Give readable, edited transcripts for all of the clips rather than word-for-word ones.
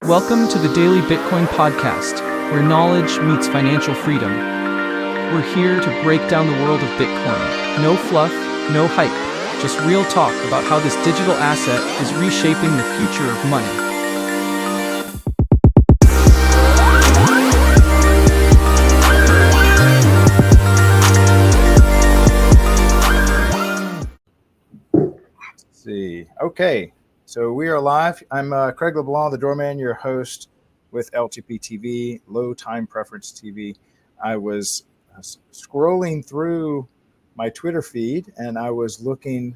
Welcome to the Daily Bitcoin Podcast, where knowledge meets financial freedom. We're here to break down the world of Bitcoin. No fluff, no hype, just real talk about how this digital asset is reshaping the future of money. Let's see. Okay. So we are live. I'm Craig LeBlanc, the doorman, your host with LTP TV, Low Time Preference TV. I was scrolling through my Twitter feed and I was looking,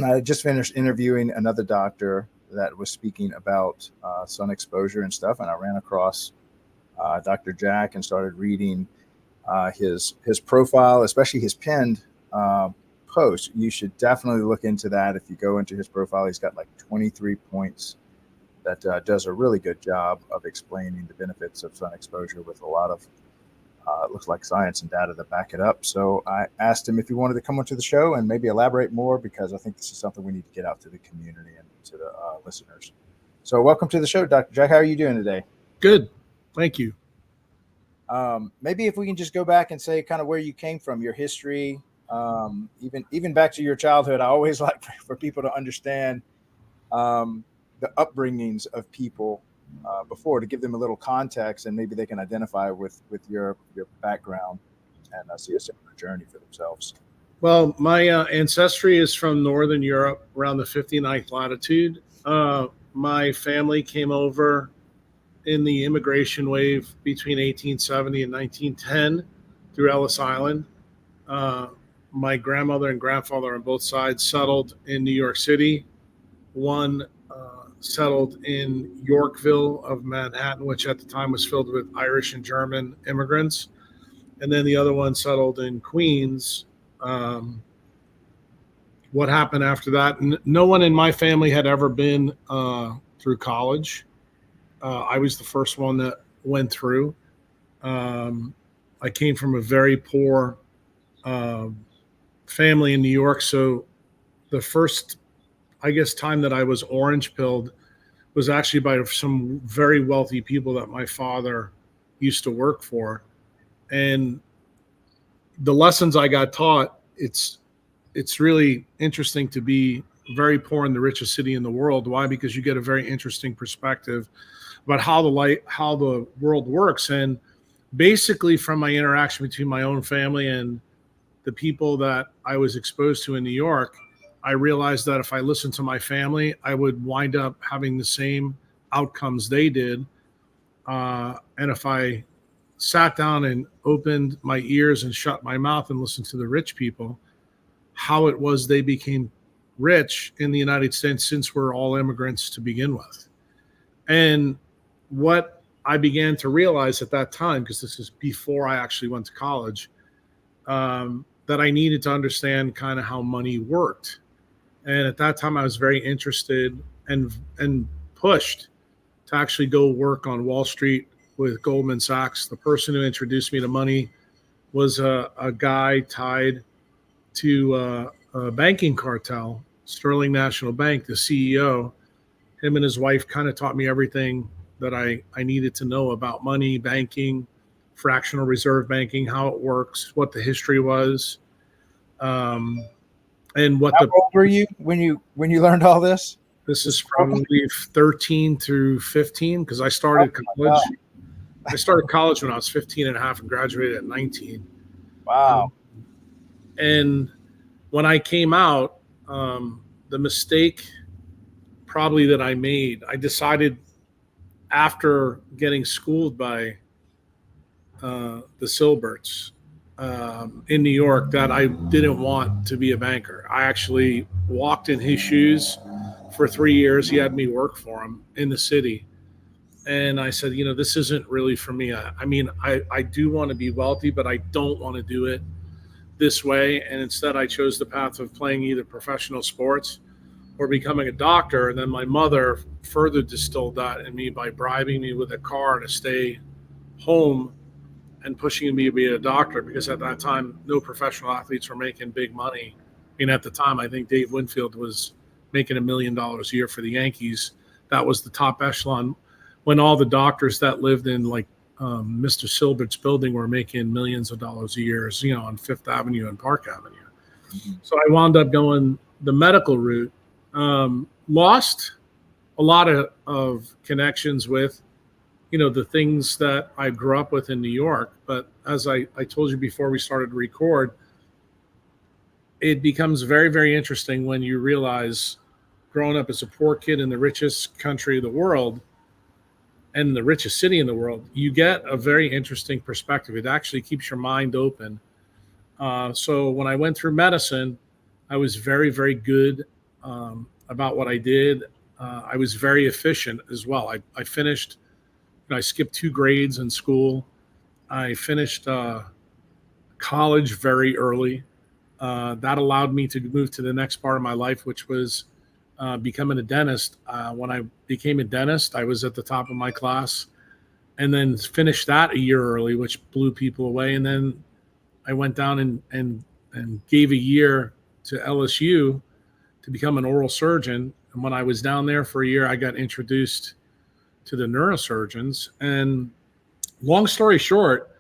I just finished interviewing another doctor that was speaking about sun exposure and stuff. And I ran across Dr. Jack and started reading his profile, especially his pinned post. You should definitely look into that. If you go into his profile, he's got like 23 points that does a really good job of explaining the benefits of sun exposure with a lot of it looks like science and data that back it up. So I asked him if he wanted to come onto the show and maybe elaborate more, because I think this is something we need to get out to the community and to the listeners. So welcome to the show, Dr. Jack. How are you doing today? Good. Thank you. Maybe if we can just go back and say kind of where you came from, your history, even back to your childhood. I always like for people to understand the upbringings of people before, to give them a little context, and maybe they can identify with your background and see a similar journey for themselves. Well, my ancestry is from Northern Europe, around the 59th latitude. My family came over in the immigration wave between 1870 and 1910 through Ellis Island. My grandmother and grandfather on both sides settled in New York City. One settled in Yorkville of Manhattan, which at the time was filled with Irish and German immigrants. And then the other one settled in Queens. What happened after that? No one in my family had ever been through college. I was the first one that went through. I came from a very poor family in New York. So the first, I guess, time that I was orange pilled was actually by some very wealthy people that my father used to work for. And the lessons I got taught, it's really interesting to be very poor in the richest city in the world. Why? Because you get a very interesting perspective about how the world works. And basically from my interaction between my own family and the people that I was exposed to in New York, I realized that if I listened to my family, I would wind up having the same outcomes they did. And if I sat down and opened my ears and shut my mouth and listened to the rich people, how it was they became rich in the United States, since we're all immigrants to begin with. And what I began to realize at that time, because this is before I actually went to college, that I needed to understand kind of how money worked. And at that time, I was very interested and pushed to actually go work on Wall Street with Goldman Sachs. The person who introduced me to money was a guy tied to a banking cartel, Sterling National Bank, the CEO. Him and his wife kind of taught me everything that I needed to know about money, banking, fractional reserve banking, how it works, what the history was, and what. How old were you when you learned all this? This is probably 13 through 15, because I started college. I started college when I was 15 and a half and graduated at 19. Wow. And when I came out, the mistake probably that I made, I decided after getting schooled by the Silberts in New York that I didn't want to be a banker. I actually walked in his shoes for 3 years. He had me work for him in the city. And I said, this isn't really for me. I do want to be wealthy, but I don't want to do it this way. And instead I chose the path of playing either professional sports or becoming a doctor. And then my mother further distilled that in me by bribing me with a car to stay home and pushing me to be a doctor, because at that time, no professional athletes were making big money. At the time, I think Dave Winfield was making $1 million a year for the Yankees. That was the top echelon. when all the doctors that lived in like Mr. Silbert's building were making millions of dollars a year, on Fifth Avenue and Park Avenue. Mm-hmm. So I wound up going the medical route. Lost a lot of connections with, the things that I grew up with in New York. But as I told you before we started to record, it becomes very, very interesting when you realize growing up as a poor kid in the richest country of the world and the richest city in the world, you get a very interesting perspective. It actually keeps your mind open. So when I went through medicine, I was very, very good about what I did. I was very efficient as well. I finished, I skipped 2 grades in school. I finished college very early. That allowed me to move to the next part of my life, which was becoming a dentist. When I became a dentist, I was at the top of my class, and then finished that a year early, which blew people away. And then I went down and gave a year to LSU to become an oral surgeon. And when I was down there for a year, I got introduced to the neurosurgeons. And long story short,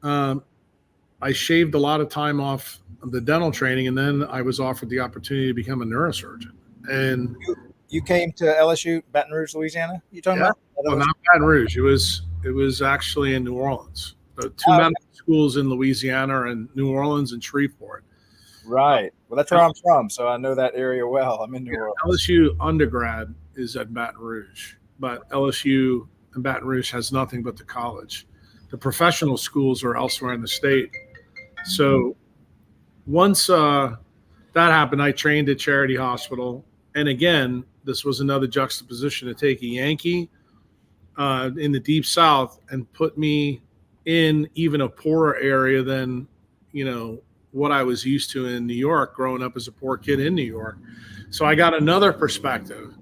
I shaved a lot of time off the dental training, and then I was offered the opportunity to become a neurosurgeon. And you came to LSU, Baton Rouge, Louisiana? You talking about? Well, not Baton Rouge. It was actually in New Orleans. The two medical schools in Louisiana and New Orleans and Shreveport. Right. Well, that's where I'm from, so I know that area well. I'm in New Orleans. LSU undergrad is at Baton Rouge, but LSU and Baton Rouge has nothing but the college. The professional schools are elsewhere in the state. So once that happened, I trained at Charity Hospital. And again, this was another juxtaposition to take a Yankee in the Deep South and put me in even a poorer area than, what I was used to in New York, growing up as a poor kid in New York. So I got another perspective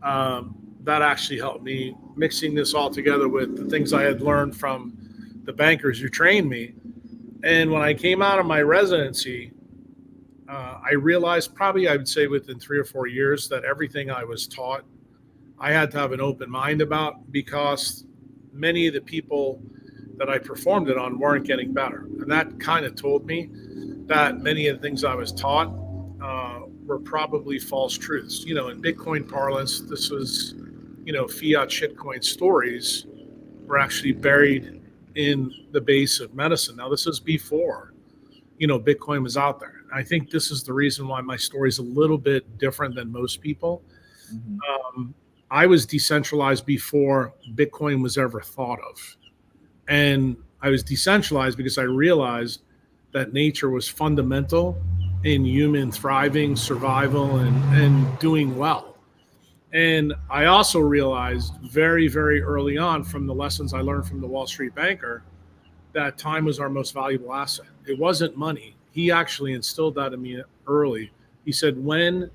that actually helped me, mixing this all together with the things I had learned from the bankers who trained me. And when I came out of my residency, I realized probably, I would say within 3 or 4 years, that everything I was taught, I had to have an open mind about, because many of the people that I performed it on weren't getting better. And that kind of told me that many of the things I was taught were probably false truths. In Bitcoin parlance, this was, fiat shitcoin stories were actually buried in the base of medicine. Now, this is before, Bitcoin was out there. I think this is the reason why my story is a little bit different than most people. Mm-hmm. I was decentralized before Bitcoin was ever thought of. And I was decentralized because I realized that nature was fundamental in human thriving, survival, and doing well. And I also realized very, very early on from the lessons I learned from the Wall Street banker that time was our most valuable asset. It wasn't money. He actually instilled that in me early. He said, when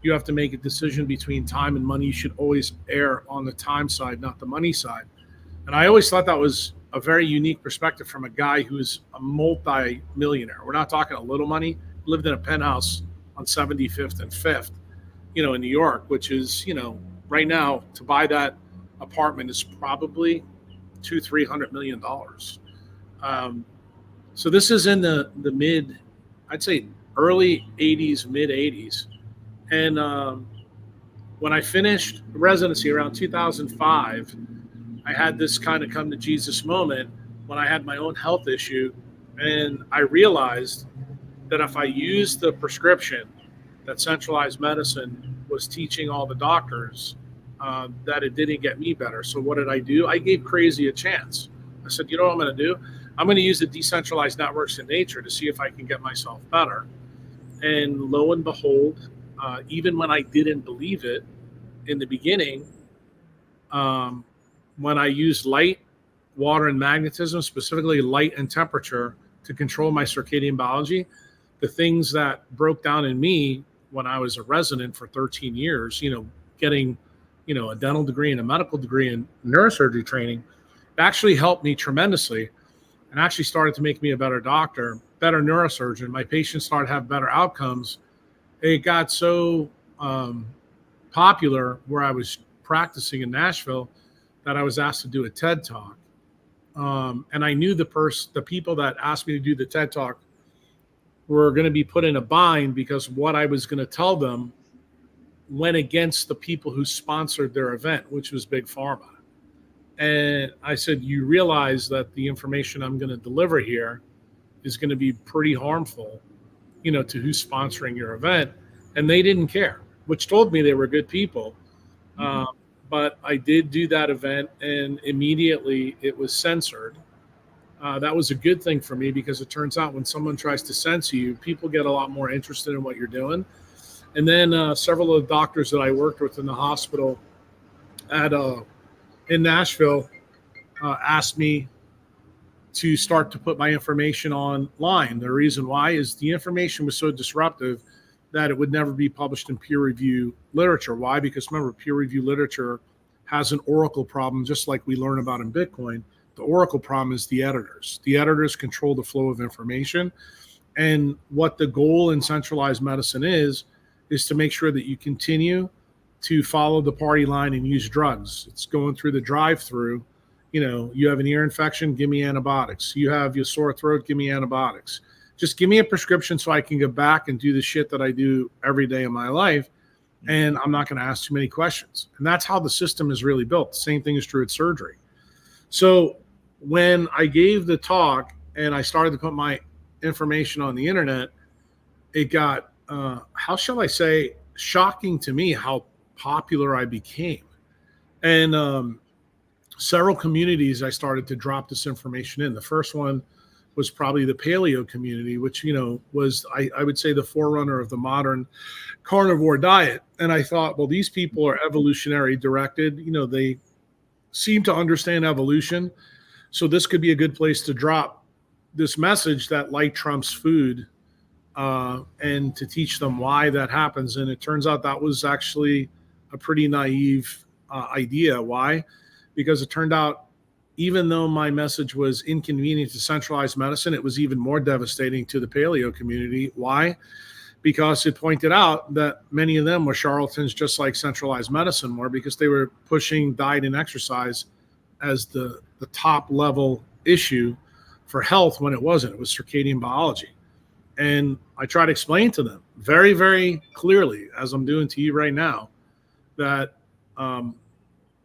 you have to make a decision between time and money, you should always err on the time side, not the money side. And I always thought that was a very unique perspective from a guy who's a multi-millionaire. We're not talking a little money. He lived in a penthouse on 75th and 5th, in New York, which is, right now to buy that apartment is probably $200-300 million. So this is in the mid, I'd say early 80s, mid 80s. And when I finished residency around 2005, I had this kind of come to Jesus moment when I had my own health issue. And I realized that if I used the prescription that centralized medicine was teaching all the doctors, that it didn't get me better. So what did I do? I gave crazy a chance. I said, what I'm going to do? I'm going to use the decentralized networks in nature to see if I can get myself better. And lo and behold, even when I didn't believe it in the beginning, when I used light, water, and magnetism, specifically light and temperature, to control my circadian biology, the things that broke down in me when I was a resident for 13 years, getting, a dental degree and a medical degree in neurosurgery training, actually helped me tremendously and actually started to make me a better doctor, better neurosurgeon. My patients started to have better outcomes. It got so popular where I was practicing in Nashville that I was asked to do a TED Talk. And I knew the people that asked me to do the TED Talk were going to be put in a bind because what I was going to tell them went against the people who sponsored their event, which was Big Pharma. And I said, you realize that the information I'm going to deliver here is going to be pretty harmful, to who's sponsoring your event. And they didn't care, which told me they were good people. But I did do that event, and immediately it was censored. That was a good thing for me, because it turns out when someone tries to censor you, people get a lot more interested in what you're doing. And then several of the doctors that I worked with in the hospital in Nashville asked me to start to put my information online. The reason why is the information was so disruptive that it would never be published in peer review literature. Why? Because remember, peer review literature has an oracle problem, just like we learn about in Bitcoin. The oracle problem is the editors. The editors control the flow of information. And what the goal in centralized medicine is to make sure that you continue to follow the party line and use drugs. It's going through the drive-through. You have an ear infection, give me antibiotics. You have your sore throat, give me antibiotics. Just give me a prescription so I can go back and do the shit that I do every day of my life. And I'm not going to ask too many questions. And that's how the system is really built. The same thing is true at surgery. So when I gave the talk and I started to put my information on the internet, it got, how shall I say, shocking to me how popular I became. And several communities I started to drop this information in. The first one was probably the paleo community, which, was, I would say, the forerunner of the modern carnivore diet. And I thought, well, these people are evolutionary directed. They seem to understand evolution. So this could be a good place to drop this message that light trumps food, and to teach them why that happens. And it turns out that was actually a pretty naive idea. Why? Because it turned out, even though my message was inconvenient to centralized medicine, it was even more devastating to the paleo community. Why? Because it pointed out that many of them were charlatans, just like centralized medicine were, because they were pushing diet and exercise as the top level issue for health, when it wasn't. It was circadian biology. And I try to explain to them very, very clearly, as I'm doing to you right now, that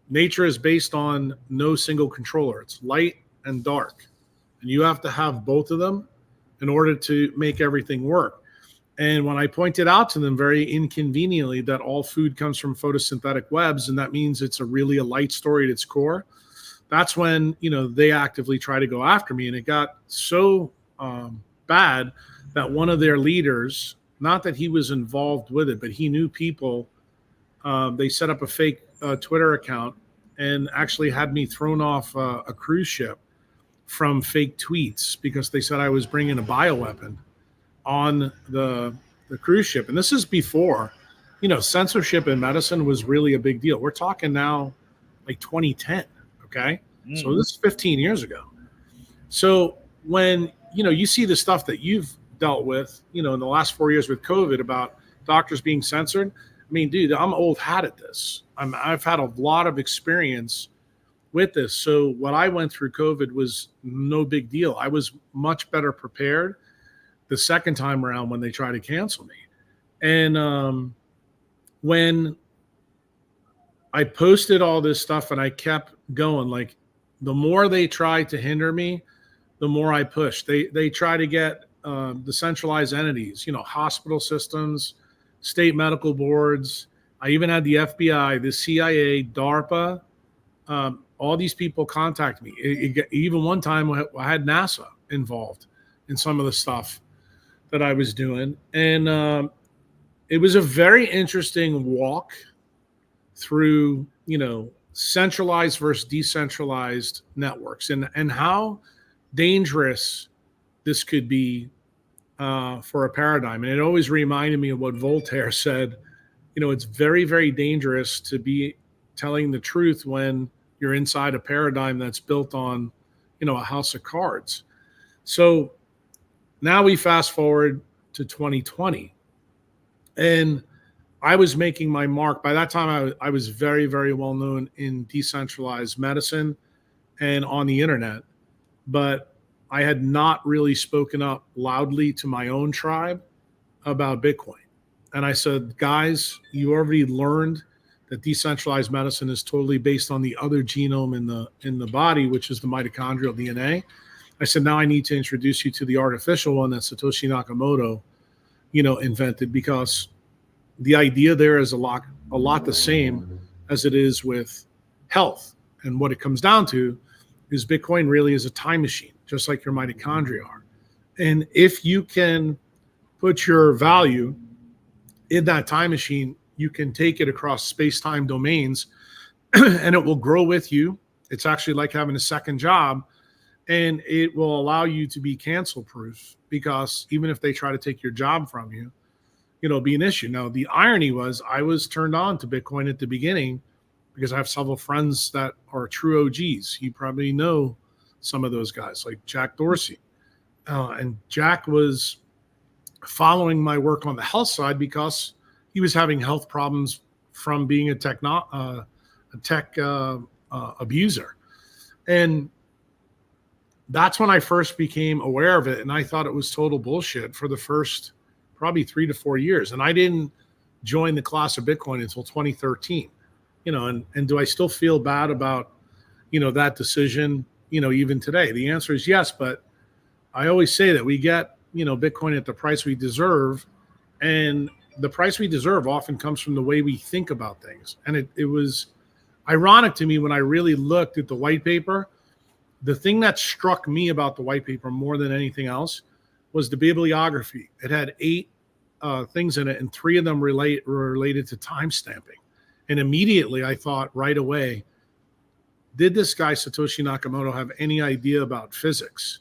nature is based on no single controller. It's light and dark. And you have to have both of them in order to make everything work. And when I pointed out to them very inconveniently that all food comes from photosynthetic webs, and that means it's really a light story at its core, that's when, they actively try to go after me. And it got so bad that one of their leaders, not that he was involved with it, but he knew people, they set up a fake Twitter account and actually had me thrown off a cruise ship from fake tweets, because they said I was bringing a bioweapon on the cruise ship. And this is before, censorship in medicine was really a big deal. We're talking now like 2010. Okay. So this is 15 years ago. So when, you see the stuff that you've dealt with, in the last 4 years with COVID about doctors being censored. I mean, dude, I'm old hat at this. I've had a lot of experience with this. So what I went through COVID was no big deal. I was much better prepared the second time around when they tried to cancel me. And when I posted all this stuff and I kept going, like, the more they tried to hinder me, the more I pushed. They try to get the centralized entities, hospital systems, state medical boards. I even had the FBI, the CIA, DARPA, all these people contact me. Even one time I had NASA involved in some of the stuff that I was doing. And it was a very interesting walk through, centralized versus decentralized networks, and how dangerous this could be for a paradigm. And it always reminded me of what Voltaire said. It's very, very dangerous to be telling the truth when you're inside a paradigm that's built on, a house of cards. So now we fast forward to 2020, and I was making my mark. By that time, I was very, very well known in decentralized medicine and on the internet, but I had not really spoken up loudly to my own tribe about Bitcoin. And I said, guys, you already learned that decentralized medicine is totally based on the other genome in the body, which is the mitochondrial DNA. I said, now I need to introduce you to the artificial one that Satoshi Nakamoto, invented, because the idea there is a lot the same as it is with health. And what it comes down to is Bitcoin really is a time machine, just like your mitochondria are. And if you can put your value in that time machine, you can take it across space-time domains and it will grow with you. It's actually like having a second job, and it will allow you to be cancel proof, because even if they try to take your job from you, it'll be an issue. Now, the irony was I was turned on to Bitcoin at the beginning because I have several friends that are true OGs. You probably know some of those guys, like Jack Dorsey. And Jack was following my work on the health side because he was having health problems from being a tech abuser. And that's when I first became aware of it. And I thought it was total bullshit for the first probably 3 to 4 years. And I didn't join the class of Bitcoin until 2013, and do I still feel bad about, that decision, even today? The answer is yes. But I always say that we get, Bitcoin at the price we deserve. And the price we deserve often comes from the way we think about things. And it was ironic to me when I really looked at the white paper. The thing that struck me about the white paper more than anything else was the bibliography. It had 8 things in it, and 3 of them were related to time stamping. And immediately I thought right away, did this guy Satoshi Nakamoto have any idea about physics?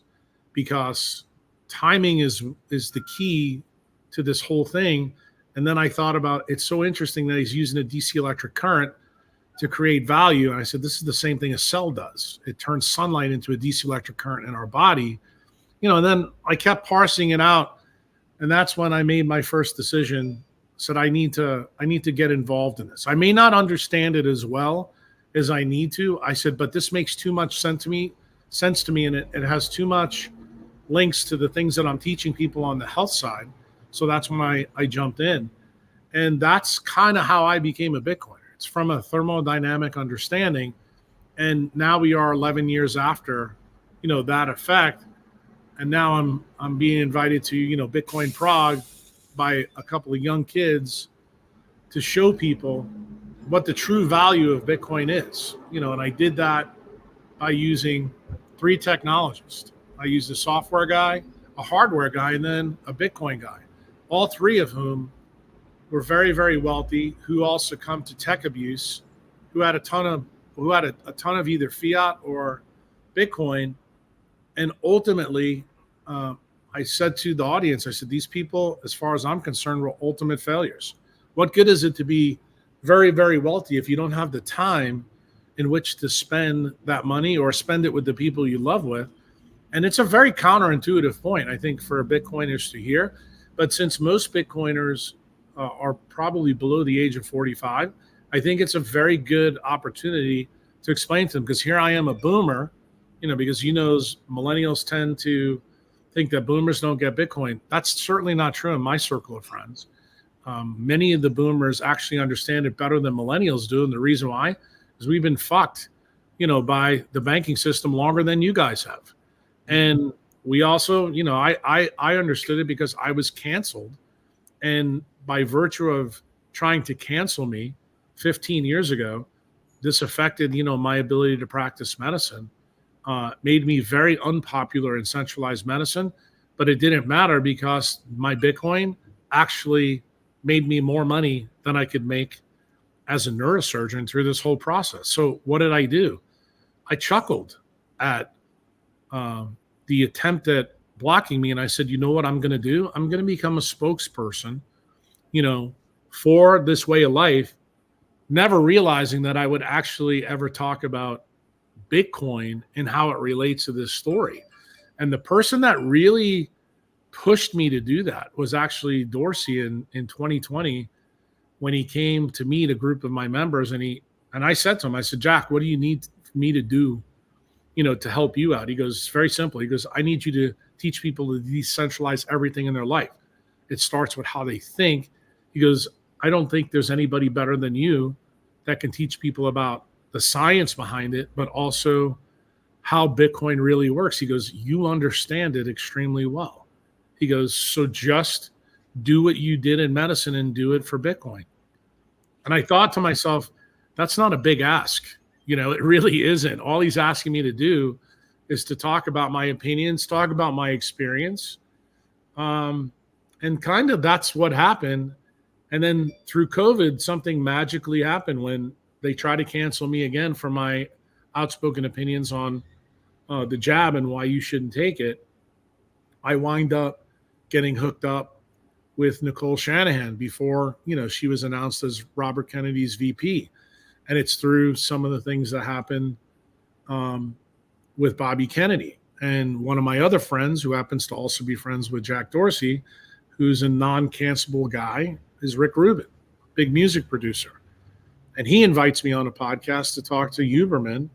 Because timing is the key to this whole thing. And then I thought about, it's so interesting that he's using a DC electric current to create value. And I said, this is the same thing a cell does. It turns sunlight into a DC electric current in our body. And then I kept parsing it out. And that's when I made my first decision, said I need to get involved in this. I may not understand it as well as I need to. I said, but this makes too much sense to me, and it has too much links to the things that I'm teaching people on the health side. So that's when I jumped in. And that's kind of how I became a Bitcoiner. It's from a thermodynamic understanding. And now we are 11 years after, that effect. And now I'm being invited to, Bitcoin Prague by a couple of young kids to show people what the true value of Bitcoin is. And I did that by using 3 technologists. I used a software guy, a hardware guy, and then a Bitcoin guy, all 3 of whom were very, very wealthy, who all succumbed to tech abuse, who had a ton of either fiat or Bitcoin. And ultimately, I said to the audience, I said, these people, as far as I'm concerned, were ultimate failures. What good is it to be very, very wealthy if you don't have the time in which to spend that money or spend it with the people you love with? And it's a very counterintuitive point, I think, for Bitcoiners to hear. But since most Bitcoiners are probably below the age of 45, I think it's a very good opportunity to explain to them, because here I am, a boomer, because millennials tend to think that boomers don't get Bitcoin. That's certainly not true in my circle of friends. Many of the boomers actually understand it better than millennials do. And the reason why is we've been fucked, by the banking system longer than you guys have. And we also, I understood it because I was canceled. And by virtue of trying to cancel me 15 years ago, this affected, my ability to practice medicine, made me very unpopular in centralized medicine. But it didn't matter because my Bitcoin actually made me more money than I could make as a neurosurgeon through this whole process. So what did I do? I chuckled at the attempt at blocking me. And I said, you know what I'm going to do? I'm going to become a spokesperson, for this way of life, never realizing that I would actually ever talk about Bitcoin and how it relates to this story. And the person that really pushed me to do that was actually Dorsey in 2020, when he came to meet a group of my members, and I said to him, I said, Jack, what do you need me to do, to help you out? He goes, it's very simple. He goes, I need you to teach people to decentralize everything in their life. It starts with how they think. He goes, I don't think there's anybody better than you that can teach people about the science behind it, but also how Bitcoin really works. He goes, you understand it extremely well. He goes, so just do what you did in medicine and do it for Bitcoin. And I thought to myself, that's not a big ask. It really isn't. All he's asking me to do is to talk about my opinions, talk about my experience. And kind of that's what happened. And then through COVID, something magically happened when they tried to cancel me again for my outspoken opinions on the jab and why you shouldn't take it. I wind up getting hooked up with Nicole Shanahan before, she was announced as Robert Kennedy's VP. And it's through some of the things that happened with Bobby Kennedy. And one of my other friends, who happens to also be friends with Jack Dorsey, who's a non-cancelable guy, is Rick Rubin, big music producer. And he invites me on a podcast to talk to Huberman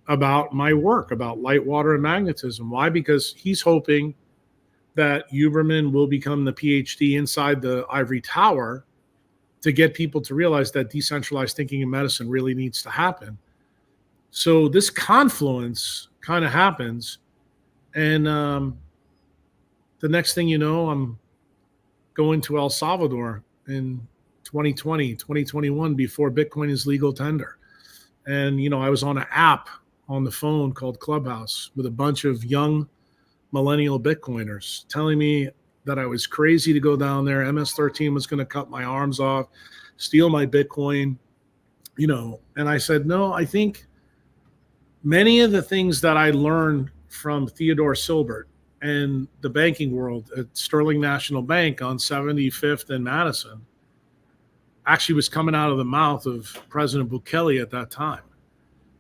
about my work, about light, water, and magnetism. Why? Because he's hoping that Huberman will become the PhD inside the ivory tower to get people to realize that decentralized thinking in medicine really needs to happen. So this confluence kind of happens. And the next thing you know, I'm going to El Salvador in 2020, 2021, before Bitcoin is legal tender. And, I was on an app on the phone called Clubhouse with a bunch of young millennial Bitcoiners telling me that I was crazy to go down there. MS-13 was going to cut my arms off, steal my Bitcoin, and I said, no, I think many of the things that I learned from Theodore Silbert and the banking world at Sterling National Bank on 75th and Madison actually was coming out of the mouth of President Bukele at that time.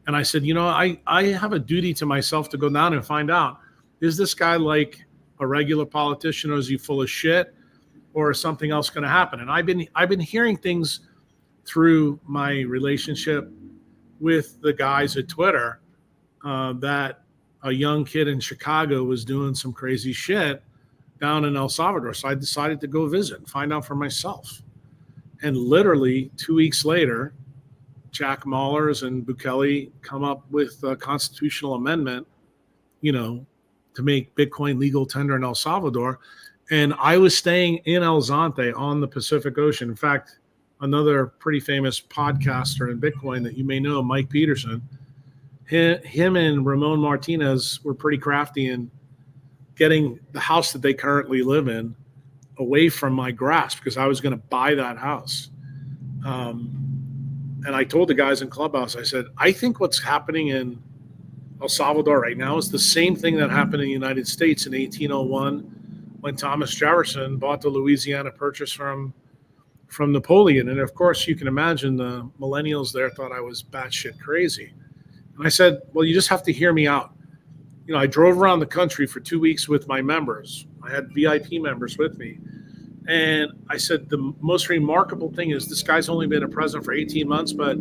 And I said, I have a duty to myself to go down and find out, is this guy like a regular politician, or is he full of shit, or is something else going to happen? And I've been hearing things through my relationship with the guys at Twitter that a young kid in Chicago was doing some crazy shit down in El Salvador. So I decided to go visit and find out for myself. And literally 2 weeks later, Jack Mallers and Bukele come up with a constitutional amendment, to make Bitcoin legal tender in El Salvador. And I was staying in El Zante on the Pacific Ocean. In fact, another pretty famous podcaster in Bitcoin that you may know, Mike Peterson, him and Ramon Martinez were pretty crafty in getting the house that they currently live in away from my grasp, because I was going to buy that house. And I told the guys in Clubhouse, I said, I think what's happening in El Salvador right now is the same thing that happened in the United States in 1801 when Thomas Jefferson bought the Louisiana Purchase from Napoleon. And of course, you can imagine the millennials there thought I was batshit crazy. And I said, well, you just have to hear me out. I drove around the country for 2 weeks with my members. I had VIP members with me. And I said, the most remarkable thing is this guy's only been a president for 18 months, but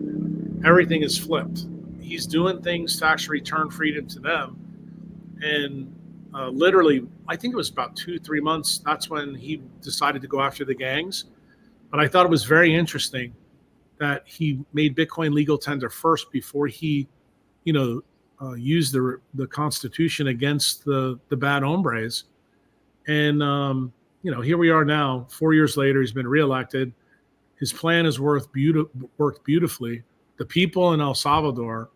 everything is flipped. He's doing things to actually return freedom to them. And literally, I think it was about 2-3 months, that's when he decided to go after the gangs. But I thought it was very interesting that he made Bitcoin legal tender first before he, used the Constitution against the bad hombres. And, here we are now, 4 years later, he's been reelected. His plan has worked beautifully. The people in El Salvador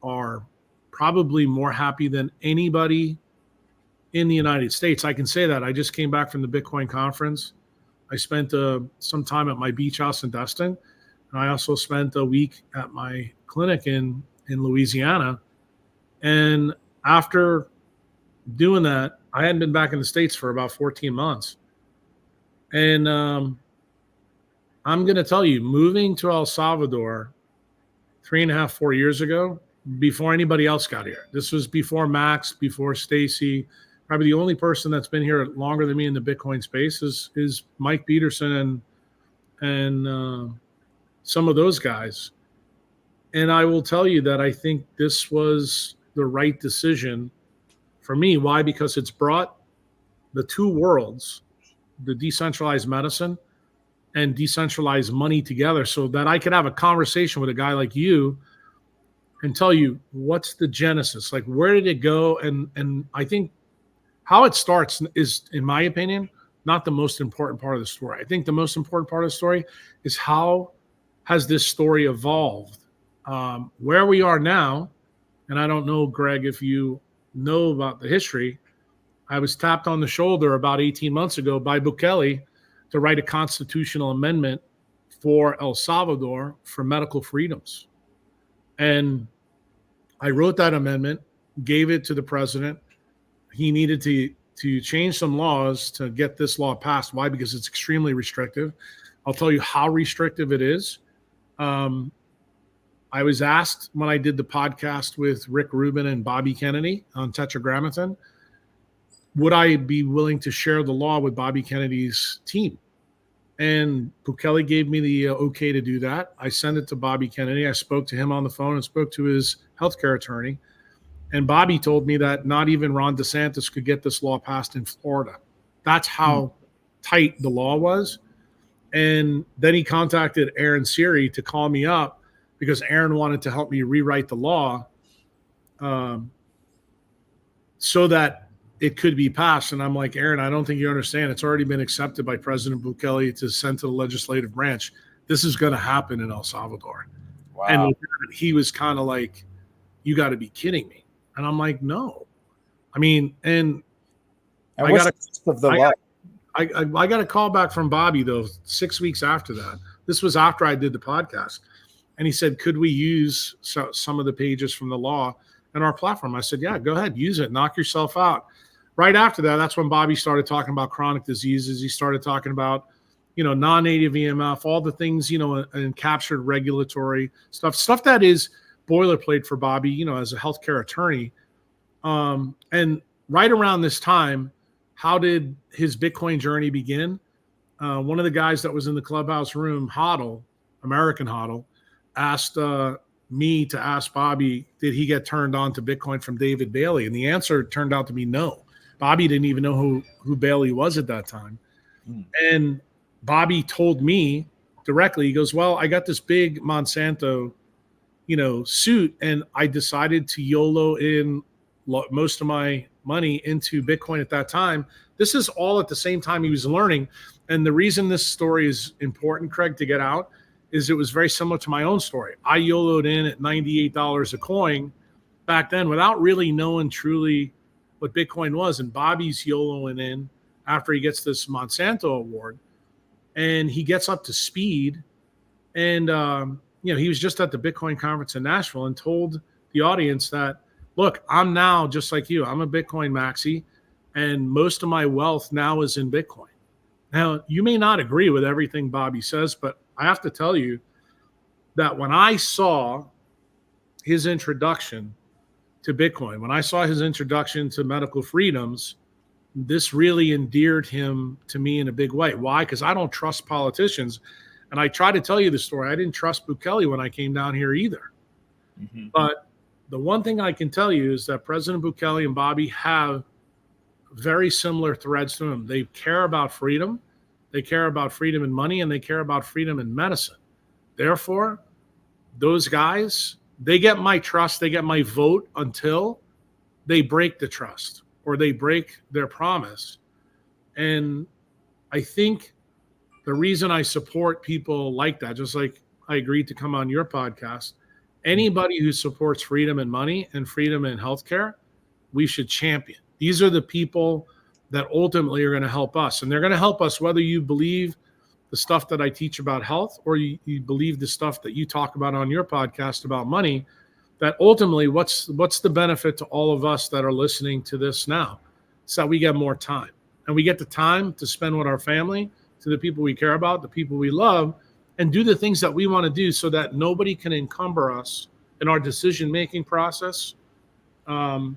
are probably more happy than anybody in the United States. I can say that. I just came back from the Bitcoin conference. I spent some time at my beach house in Destin. And I also spent a week at my clinic in Louisiana. And after doing that, I hadn't been back in the States for about 14 months. And I'm going to tell you, moving to El Salvador 3.5, 4 years ago, before anybody else got here. This was before Max, before Stacy. Probably the only person that's been here longer than me in the Bitcoin space is Mike Peterson and some of those guys. And I will tell you that I think this was the right decision for me. Why? Because it's brought the two worlds, the decentralized medicine and decentralized money together, so that I could have a conversation with a guy like you and tell you what's the genesis, like where did it go? And I think how it starts is, in my opinion, not the most important part of the story. I think the most important part of the story is how has this story evolved? Where we are now, and I don't know, Greg, if you know about the history, I was tapped on the shoulder about 18 months ago by Bukele to write a constitutional amendment for El Salvador for medical freedoms. And I wrote that amendment, gave it to the president. He needed to change some laws to get this law passed. Why? Because it's extremely restrictive. I'll tell you how restrictive it is. I was asked when I did the podcast with Rick Rubin and Bobby Kennedy on Tetragrammaton, would I be willing to share the law with Bobby Kennedy's team? And Bukele gave me the okay to do that. I sent it to Bobby Kennedy. I spoke to him on the phone and spoke to his healthcare attorney. And Bobby told me that not even Ron DeSantis could get this law passed in Florida. That's how tight the law was. And then he contacted Aaron Siri to call me up because Aaron wanted to help me rewrite the law so that it could be passed. And I'm like, Aaron, I don't think you understand. It's already been accepted by President Bukele to send to the legislative branch. This is going to happen in El Salvador. Wow. And he was kind of like, you got to be kidding me. And I'm like, no. I mean, and I got a call back from Bobby, though, 6 weeks after that. This was after I did the podcast. And he said, could we use some of the pages from the law in our platform? I said, yeah, go ahead, use it, knock yourself out. Right after that, that's when Bobby started talking about chronic diseases. He started talking about, non-native EMF, all the things, and captured regulatory stuff that is boilerplate for Bobby, as a healthcare attorney. And right around this time, how did his Bitcoin journey begin? One of the guys that was in the clubhouse room, American Hodl, asked me to ask Bobby, did he get turned on to Bitcoin from David Bailey? And the answer turned out to be no. Bobby didn't even know who Bailey was at that time. And Bobby told me directly, he goes, well, I got this big Monsanto, suit, and I decided to YOLO in most of my money into Bitcoin at that time. This is all at the same time he was learning. And the reason this story is important, Craig, to get out is it was very similar to my own story. I YOLO'd in at $98 a coin back then without really knowing truly what Bitcoin was. And Bobby's YOLOing in after he gets this Monsanto award, and he gets up to speed. And, he was just at the Bitcoin conference in Nashville and told the audience that, look, I'm now just like you. I'm a Bitcoin maxi, and most of my wealth now is in Bitcoin. Now, you may not agree with everything Bobby says, but I have to tell you that when I saw his introduction to Bitcoin, when I saw his introduction to medical freedoms, this really endeared him to me in a big way. Why? Because I don't trust politicians. And I try to tell you the story. I didn't trust Bukele when I came down here either. Mm-hmm. But the one thing I can tell you is that President Bukele and Bobby have very similar threads to him. They care about freedom. They care about freedom in money, and they care about freedom in medicine. Therefore, those guys, they get my trust, they get my vote until they break the trust or they break their promise. And I think the reason I support people like that, just like I agreed to come on your podcast, anybody who supports freedom in money and freedom in healthcare, we should champion. These are the people that ultimately are going to help us. And they're going to help us whether you believe the stuff that I teach about health or you believe the stuff that you talk about on your podcast about money. That ultimately, what's the benefit to all of us that are listening to this now? It's that we get more time. And we get the time to spend with our family, to the people we care about, the people we love, and do the things that we want to do so that nobody can encumber us in our decision-making process and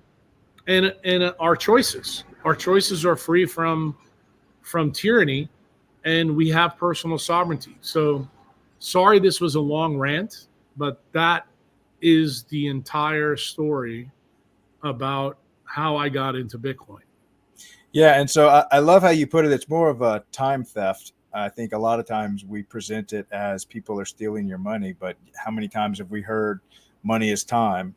our choices. Our choices are free from tyranny, and we have personal sovereignty. So Sorry, this was a long rant, but that is the entire story about how I got into Bitcoin. Yeah, and so I love how you put it. It's more of a time theft. I think a lot of times we present it as people are stealing your money, but how many times have we heard money is time?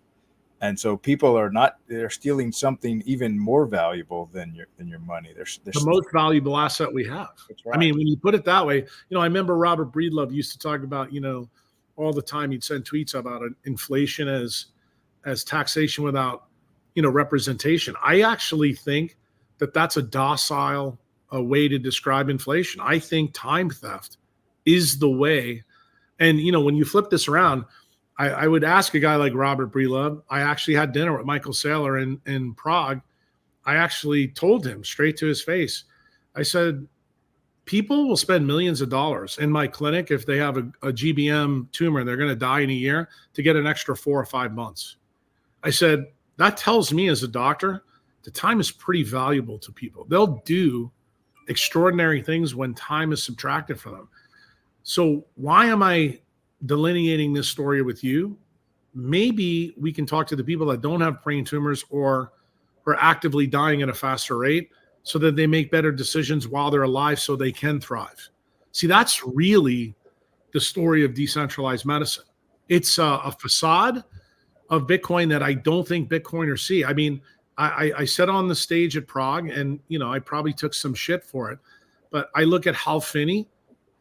And so people are not, they're stealing something even more valuable than your money. The most valuable asset we have. That's right. I mean, when you put it that way, I remember Robert Breedlove used to talk about, all the time he'd send tweets about inflation as taxation without, representation. I actually think that that's a docile way to describe inflation. I think time theft is the way. And, when you flip this around, I would ask a guy like Robert Breedlove. I actually had dinner with Michael Saylor in Prague. I actually told him straight to his face. I said, people will spend millions of dollars in my clinic if they have a GBM tumor and they're going to die in a year to get an extra 4 or 5 months. I said, that tells me as a doctor, the time is pretty valuable to people. They'll do extraordinary things when time is subtracted from them. So why am I delineating this story with you? Maybe we can talk to the people that don't have brain tumors or are actively dying at a faster rate so that they make better decisions while they're alive so they can thrive. See, that's really the story of decentralized medicine. It's a facade of Bitcoin that I don't think Bitcoiners see. I mean, I said on the stage at Prague, and I probably took some shit for it, but I look at Hal Finney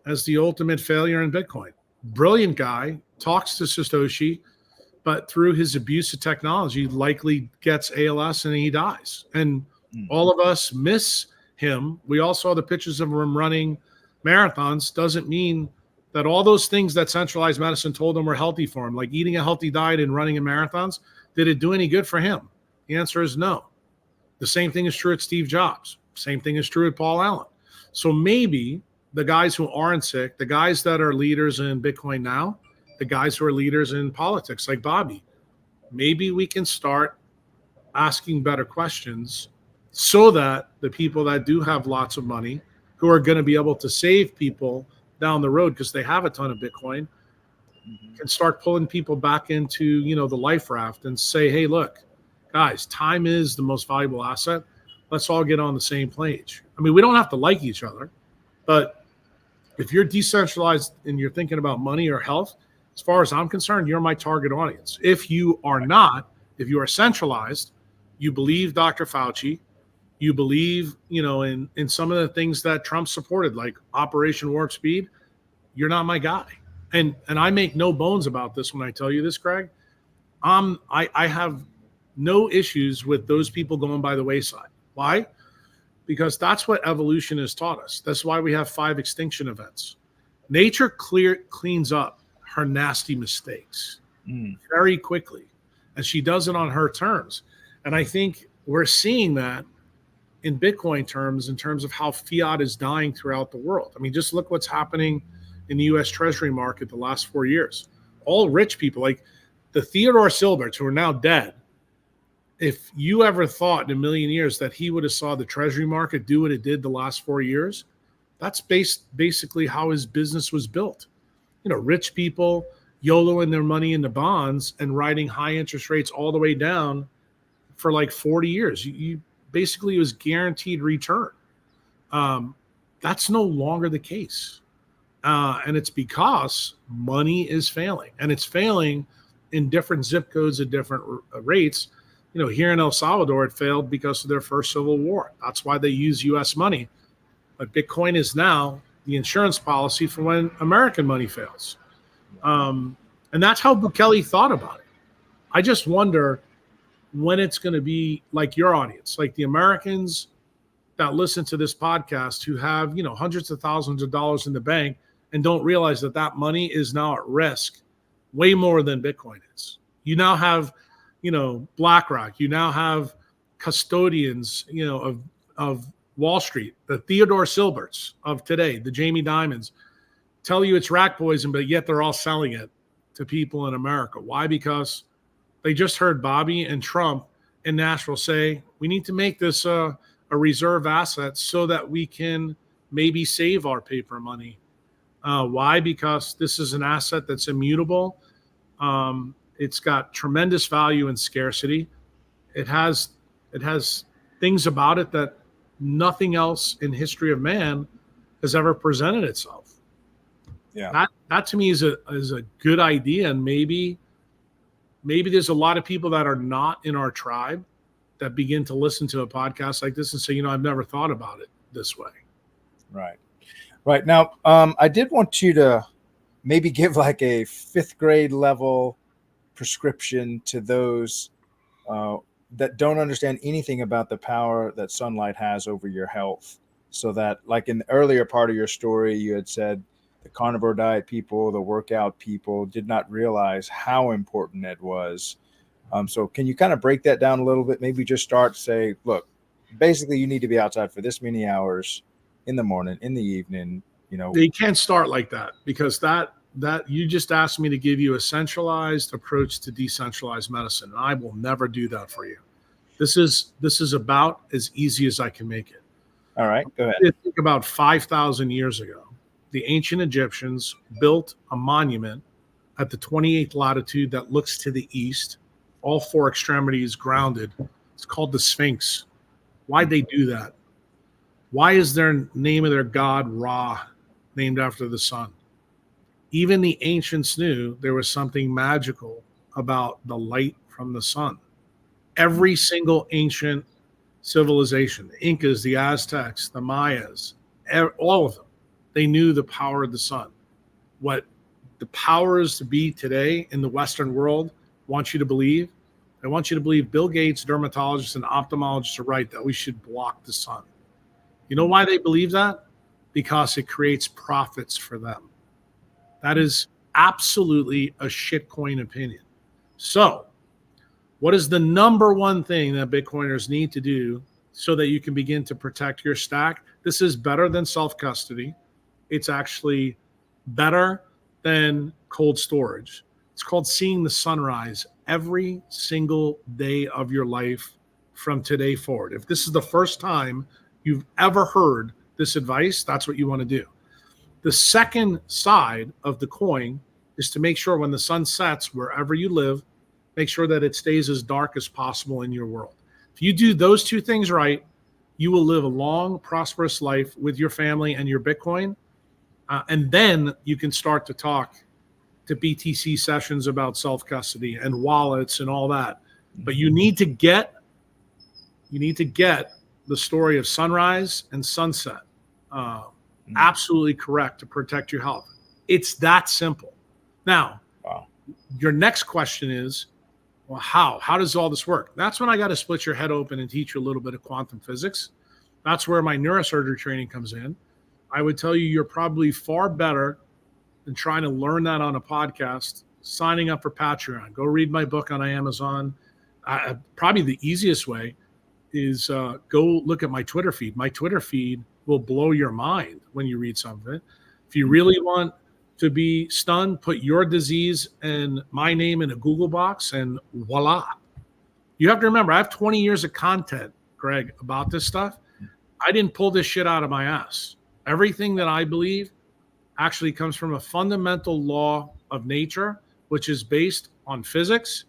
as the ultimate failure in Bitcoin. Brilliant guy, talks to Satoshi, but through his abuse of technology, likely gets ALS and he dies. And all of us miss him. We all saw the pictures of him running marathons. Doesn't mean that all those things that centralized medicine told him were healthy for him, like eating a healthy diet and running in marathons, did it do any good for him? The answer is no. The same thing is true at Steve Jobs. Same thing is true at Paul Allen. So maybe the guys who aren't sick, the guys that are leaders in Bitcoin now, the guys who are leaders in politics like Bobby, maybe we can start asking better questions so that the people that do have lots of money, who are going to be able to save people down the road because they have a ton of Bitcoin, can start pulling people back into, the life raft and say, hey, look, guys, time is the most valuable asset. Let's all get on the same page. I mean, we don't have to like each other, but if you're decentralized and you're thinking about money or health, as far as I'm concerned, you're my target audience. If you are not, if you are centralized, you believe Dr. Fauci, you believe, in some of the things that Trump supported, like Operation Warp Speed, you're not my guy. And I make no bones about this when I tell you this, Craig. I have no issues with those people going by the wayside. Why? Because that's what evolution has taught us. That's why we have 5 extinction events. Nature cleans up her nasty mistakes very quickly, and she does it on her terms. And I think we're seeing that in Bitcoin terms, in terms of how fiat is dying throughout the world. I mean, just look what's happening in the U.S. Treasury market the last 4 years. All rich people, like the Theodore Silberts, who are now dead, if you ever thought in a million years that he would have saw the Treasury market do what it did the last 4 years, that's basically how his business was built. Rich people YOLOing their money into bonds and riding high interest rates all the way down for like 40 years. You basically, it was guaranteed return. That's no longer the case. And it's because money is failing, and it's failing in different zip codes at different rates. Here in El Salvador, it failed because of their first civil war. That's why they use U.S. money. But Bitcoin is now the insurance policy for when American money fails. And that's how Bukele thought about it. I just wonder when it's going to be like your audience, like the Americans that listen to this podcast who have, hundreds of thousands of dollars in the bank and don't realize that that money is now at risk way more than Bitcoin is. You now have, BlackRock, you now have custodians, of Wall Street, the Theodore Silberts of today, the Jamie Dimons, tell you it's rat poison, but yet they're all selling it to people in America. Why? Because they just heard Bobby and Trump in Nashville say, we need to make this a reserve asset so that we can maybe save our paper money Why? Because this is an asset that's immutable. It's got tremendous value and scarcity. It has things about it that nothing else in history of man has ever presented itself. Yeah. That to me is a good idea, and maybe there's a lot of people that are not in our tribe that begin to listen to a podcast like this and say, I've never thought about it this way. Right. Now, I did want you to maybe give like a 5th grade level prescription to those that don't understand anything about the power that sunlight has over your health. So that, like in the earlier part of your story, you had said the carnivore diet people, the workout people did not realize how important it was. So can you kind of break that down a little bit? Maybe just start to say, look, basically you need to be outside for this many hours in the morning, in the evening. You can't start like that, because that you just asked me to give you a centralized approach to decentralized medicine, and I will never do that for you. This is about as easy as I can make it. All right, go ahead. Think about 5,000 years ago, the ancient Egyptians built a monument at the 28th latitude that looks to the east, all 4 extremities grounded. It's called the Sphinx. Why'd they do that? Why is their name of their god Ra named after the sun? Even the ancients knew there was something magical about the light from the sun. Every single ancient civilization, the Incas, the Aztecs, the Mayas, all of them, they knew the power of the sun. What the powers to be today in the Western world want you to believe, they want you to believe Bill Gates, dermatologists, and ophthalmologists are right that we should block the sun. You know why they believe that? Because it creates profits for them. That is absolutely a shitcoin opinion. So, what is the number one thing that Bitcoiners need to do so that you can begin to protect your stack? This is better than self-custody. It's actually better than cold storage. It's called seeing the sunrise every single day of your life from today forward. If this is the first time you've ever heard this advice, that's what you want to do. The second side of the coin is to make sure when the sun sets, wherever you live, make sure that it stays as dark as possible in your world. If you do those 2 things right, you will live a long, prosperous life with your family and your Bitcoin. And then you can start to talk to BTC sessions about self-custody and wallets and all that. But you need to get the story of sunrise and sunset absolutely correct to protect your health. It's that simple. Now, your next question is, well, how does all this work? That's when I got to split your head open and teach you a little bit of quantum physics. That's where my neurosurgery training comes in. I would tell you, you're probably far better than trying to learn that on a podcast, signing up for Patreon. Go read my book on Amazon. Probably the easiest way is go look at my Twitter feed. My Twitter feed will blow your mind when you read some of it. If you really want to be stunned, put your disease and my name in a Google box and voila. You have to remember, I have 20 years of content, Greg, about this stuff. I didn't pull this shit out of my ass. Everything that I believe actually comes from a fundamental law of nature, which is based on physics,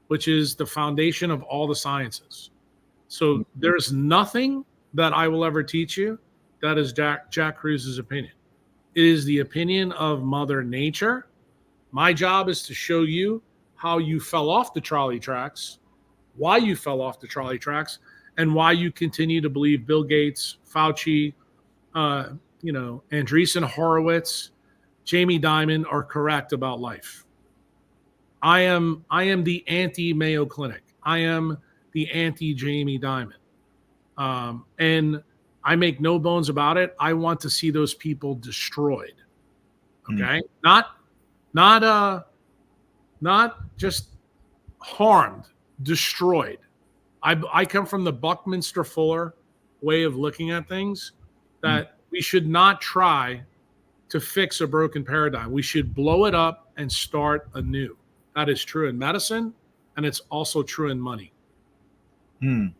which is the foundation of all the sciences. So there's nothing that I will ever teach you that is Jack Kruse's opinion. It is the opinion of Mother Nature. My job is to show you how you fell off the trolley tracks, why you fell off the trolley tracks, and why you continue to believe Bill Gates, Fauci, Andreessen Horowitz, Jamie Dimon are correct about life. I am the anti-Mayo Clinic. I am the anti-Jamie Dimon. And I make no bones about it. I want to see those people destroyed. Okay? Not just harmed, destroyed. I come from the Buckminster Fuller way of looking at things, that we should not try to fix a broken paradigm. We should blow it up and start anew. That is true in medicine, and it's also true in money. And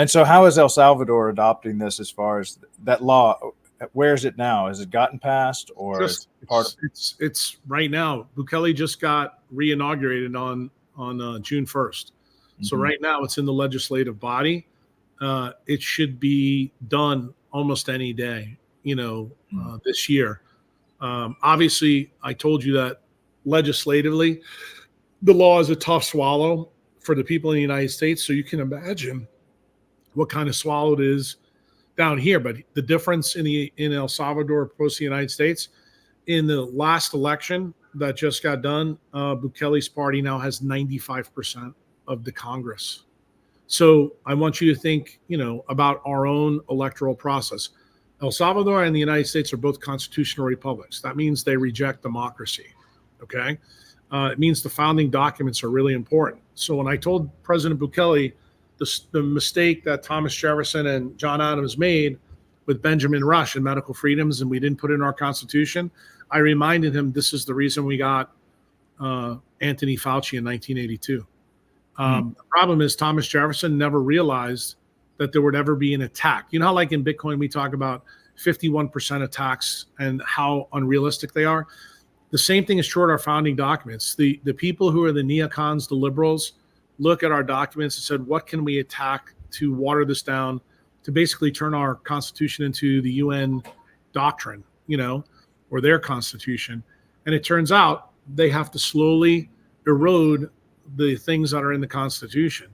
so how is El Salvador adopting this as far as that law? where is it now? Has it gotten passed, or is it part of? It's right now. Bukele just got re-inaugurated on June 1st. So right now it's in the legislative body. It should be done almost any day, this year. Obviously, I told you that legislatively, the law is a tough swallow for the people in the United States. So you can imagine what kind of swallow it is down here. But the difference in El Salvador opposed to the United States, in the last election that just got done, Bukele's party now has 95% of the Congress. So I want you to think, about our own electoral process. El Salvador and the United States are both constitutional republics. That means they reject democracy. Okay. It means the founding documents are really important. So when I told President Bukele the mistake that Thomas Jefferson and John Adams made with Benjamin Rush and medical freedoms, and we didn't put it in our Constitution, I reminded him this is the reason we got Anthony Fauci in 1982. The problem is Thomas Jefferson never realized that there would ever be an attack. You know how like in Bitcoin we talk about 51% attacks and how unrealistic they are? The same thing is true of our founding documents. The people who are the neocons, the liberals, look at our documents and said, what can we attack to water this down, to basically turn our Constitution into the UN doctrine, or their Constitution. And it turns out they have to slowly erode the things that are in the Constitution.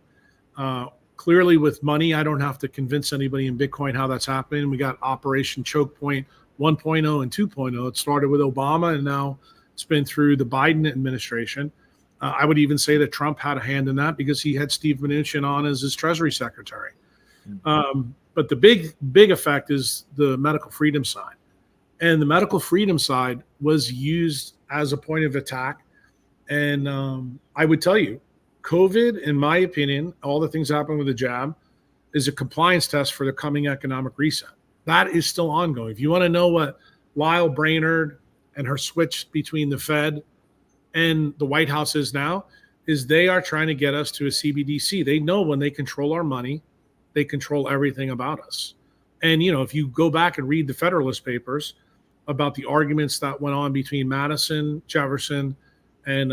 Clearly with money, I don't have to convince anybody in Bitcoin how that's happening. We got Operation Choke Point 1.0 and 2.0. It started with Obama, and now it's been through the Biden administration. I would even say that Trump had a hand in that because he had Steve Mnuchin on as his Treasury Secretary. But the big effect is the medical freedom side. And the medical freedom side was used as a point of attack. And I would tell you, COVID, in my opinion, all the things that happened with the jab, is a compliance test for the coming economic reset. That is still ongoing. If you want to know what Lyle Brainerd and her switch between the Fed and the White House is now, is they are trying to get us to a CBDC. They know when they control our money, they control everything about us. And, if you go back and read the Federalist Papers about the arguments that went on between Madison, Jefferson, and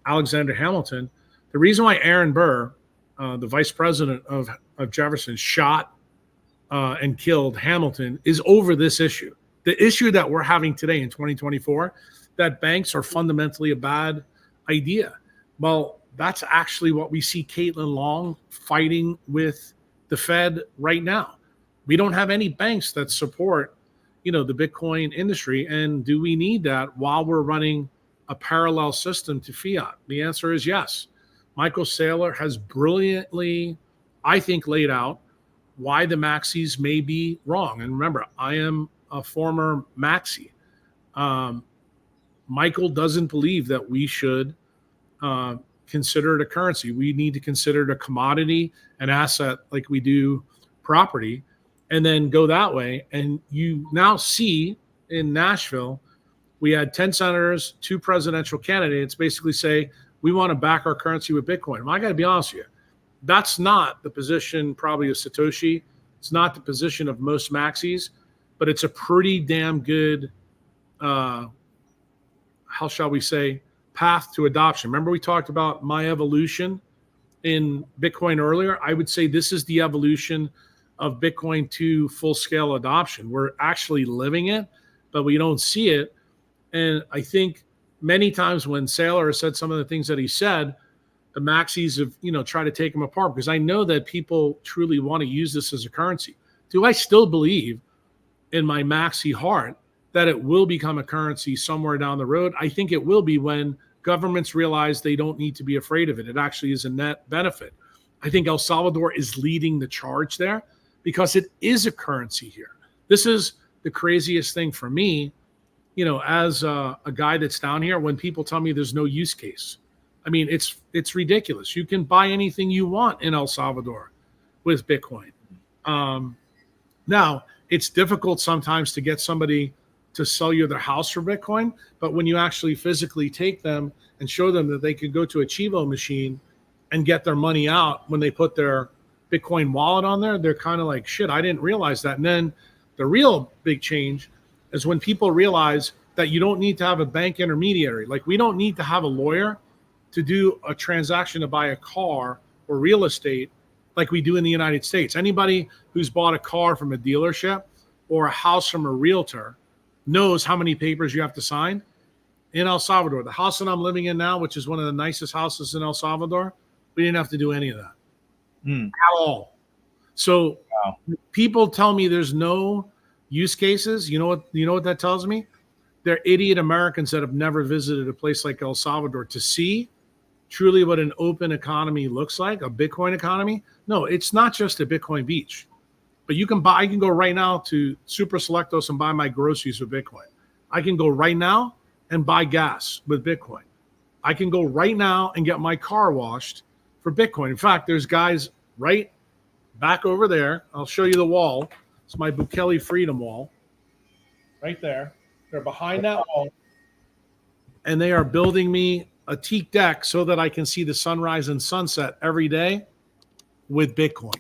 Alexander Hamilton, the reason why Aaron Burr, the vice president of Jefferson, shot and killed Hamilton is over this issue. The issue that we're having today in 2024, that banks are fundamentally a bad idea. Well, that's actually what we see Caitlin Long fighting with the Fed right now. We don't have any banks that support, the Bitcoin industry. And do we need that while we're running a parallel system to fiat? The answer is yes. Michael Saylor has brilliantly, I think, laid out why the maxis may be wrong. And remember, I am a former maxi. Michael doesn't believe that we should consider it a currency. We need to consider it a commodity, an asset like we do property, and then go that way. And you now see in Nashville, we had 10 senators, 2 presidential candidates basically say, we want to back our currency with Bitcoin. Well, I got to be honest with you. That's not the position probably of Satoshi. It's not the position of most maxis, but it's a pretty damn good, how shall we say, path to adoption. Remember we talked about my evolution in Bitcoin earlier? I would say this is the evolution of Bitcoin to full-scale adoption. We're actually living it, but we don't see it. And I think many times when Saylor said some of the things that he said, the maxis have, tried to take him apart, because I know that people truly want to use this as a currency. Do I still believe in my maxi heart that it will become a currency somewhere down the road? I think it will be when governments realize they don't need to be afraid of it. It actually is a net benefit. I think El Salvador is leading the charge there because it is a currency here. This is the craziest thing for me, as a guy that's down here, when people tell me there's no use case. I mean, it's ridiculous. You can buy anything you want in El Salvador with Bitcoin. Now, it's difficult sometimes to get somebody to sell you their house for Bitcoin, but when you actually physically take them and show them that they can go to a Chivo machine and get their money out when they put their Bitcoin wallet on there, they're kind of like, shit, I didn't realize that. And then The real big change is when people realize that you don't need to have a bank intermediary. Like, we don't need to have a lawyer to do a transaction to buy a car or real estate like we do in the United States. Anybody who's bought a car from a dealership or a house from a realtor knows how many papers you have to sign. In El Salvador, the house that I'm living in now, which is one of the nicest houses in El Salvador, we didn't have to do any of that at all. So people tell me there's no use cases. You know what that tells me? They're idiot Americans that have never visited a place like El Salvador to see truly what an open economy looks like, a Bitcoin economy. No, it's not just a Bitcoin beach. But I can go right now to Super Selectos and buy my groceries with Bitcoin. I can go right now and buy gas with Bitcoin. I can go right now and get my car washed for Bitcoin. In fact, there's guys right back over there. I'll show you the wall. It's my Bukele Freedom Wall. Right there. They're behind that wall. And they are building me a teak deck so that I can see the sunrise and sunset every day with Bitcoin.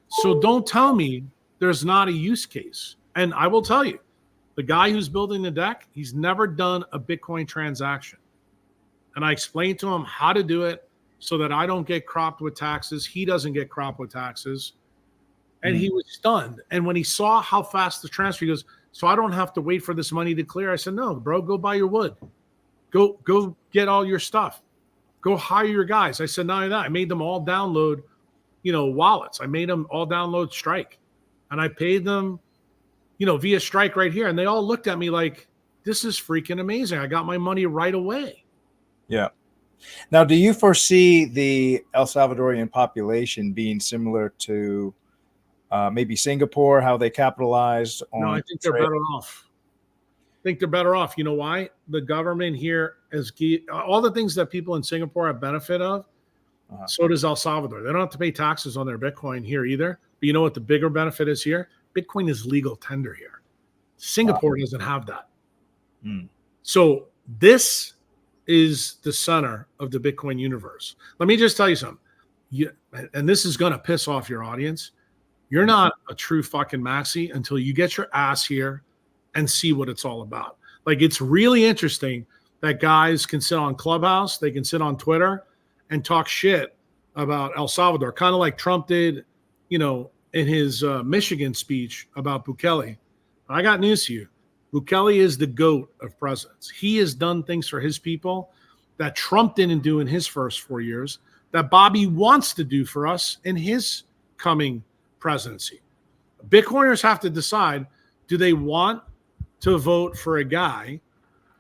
So don't tell me there's not a use case. And I will tell you, the guy who's building the deck, he's never done a Bitcoin transaction. And I explained to him how to do it so that I don't get cropped with taxes. He doesn't get cropped with taxes. And he was stunned. And when he saw how fast the transfer, he goes, so I don't have to wait for this money to clear. I said, no, bro, go buy your wood. Go get all your stuff. Go hire your guys. I said, not only that, I made them all download, wallets. I made them all download Strike. And I paid them, via Strike right here. And they all looked at me like, this is freaking amazing. I got my money right away. Yeah. Now, do you foresee the El Salvadorian population being similar to maybe Singapore, how they capitalized on? No, I think they're better off. You know why? The government here is all the things that people in Singapore have benefit of. So does El Salvador. They don't have to pay taxes on their Bitcoin here either. But you know what the bigger benefit is here? Bitcoin is legal tender here. Singapore doesn't have that. So this is the center of the Bitcoin universe. Let me just tell you something. And this is going to piss off your audience. You're not a true fucking maxi until you get your ass here and see what it's all about. Like, it's really interesting that guys can sit on Clubhouse, they can sit on Twitter and talk shit about El Salvador, kind of like Trump did, in his Michigan speech about Bukele. I got news to you. Bukele is the GOAT of presidents. He has done things for his people that Trump didn't do in his first 4 years, that Bobby wants to do for us in his coming presidency. Bitcoiners have to decide, do they want to vote for a guy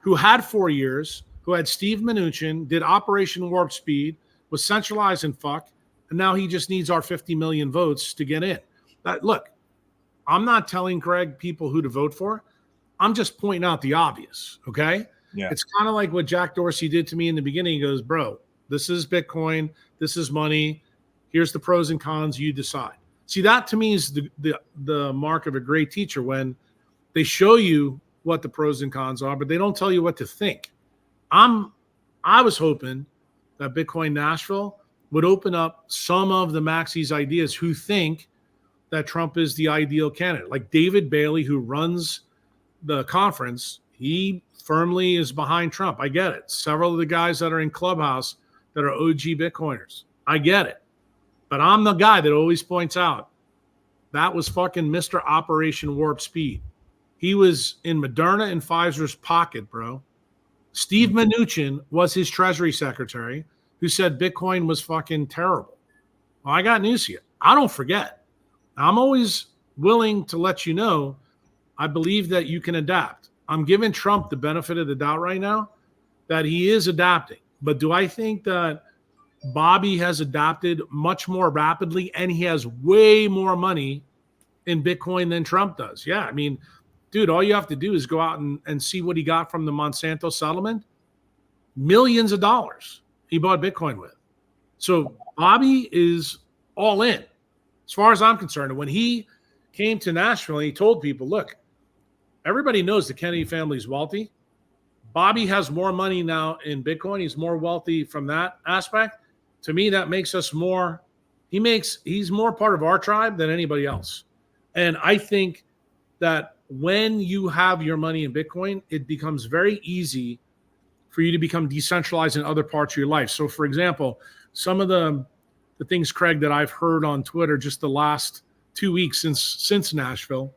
who had 4 years, who had Steve Mnuchin, did Operation Warp Speed, was centralized and fuck, and now he just needs our 50 million votes to get in? Look, I'm not telling Craig people who to vote for. I'm just pointing out the obvious, okay? Yeah. It's kind of like what Jack Dorsey did to me in the beginning. He goes, bro, this is Bitcoin. This is money. Here's the pros and cons. You decide. See, that to me is the mark of a great teacher, when they show you what the pros and cons are, but they don't tell you what to think. I was hoping that Bitcoin Nashville would open up some of the maxis ideas who think that Trump is the ideal candidate. Like David Bailey, who runs the conference, he firmly is behind Trump. I get it. Several of the guys that are in Clubhouse that are OG Bitcoiners, I get it. But I'm the guy that always points out that was fucking Mr. Operation Warp Speed. He was in Moderna and Pfizer's pocket, bro. Steve Mnuchin was his treasury secretary, who said Bitcoin was fucking terrible. Well, I got news for you. I don't forget. I'm always willing to let you know I believe that you can adapt. I'm giving Trump the benefit of the doubt right now that he is adapting. But do I think that Bobby has adapted much more rapidly and he has way more money in Bitcoin than Trump does? Yeah, I mean, dude, all you have to do is go out and see what he got from the Monsanto settlement. Millions of dollars he bought Bitcoin with. So Bobby is all in, as far as I'm concerned. And when he came to Nashville, he told people, look, everybody knows the Kennedy family is wealthy. Bobby has more money now in Bitcoin. He's more wealthy from that aspect. To me, that makes us he's more part of our tribe than anybody else. And I think that when you have your money in Bitcoin, it becomes very easy for you to become decentralized in other parts of your life. So, for example, some of the things, Craig, that I've heard on Twitter just the last 2 weeks since Nashville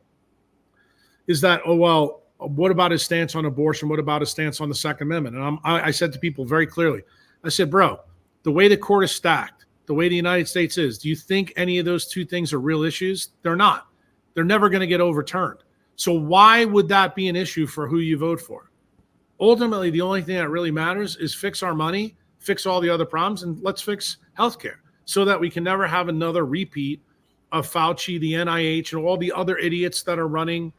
is that, oh, well, what about his stance on abortion? What about his stance on the Second Amendment? And I said to people very clearly, I said, bro, the way the court is stacked, the way the United States is, do you think any of those two things are real issues? They're not. They're never going to get overturned. So why would that be an issue for who you vote for? Ultimately, the only thing that really matters is fix our money, fix all the other problems, and let's fix healthcare so that we can never have another repeat of Fauci, the NIH, and all the other idiots that are running,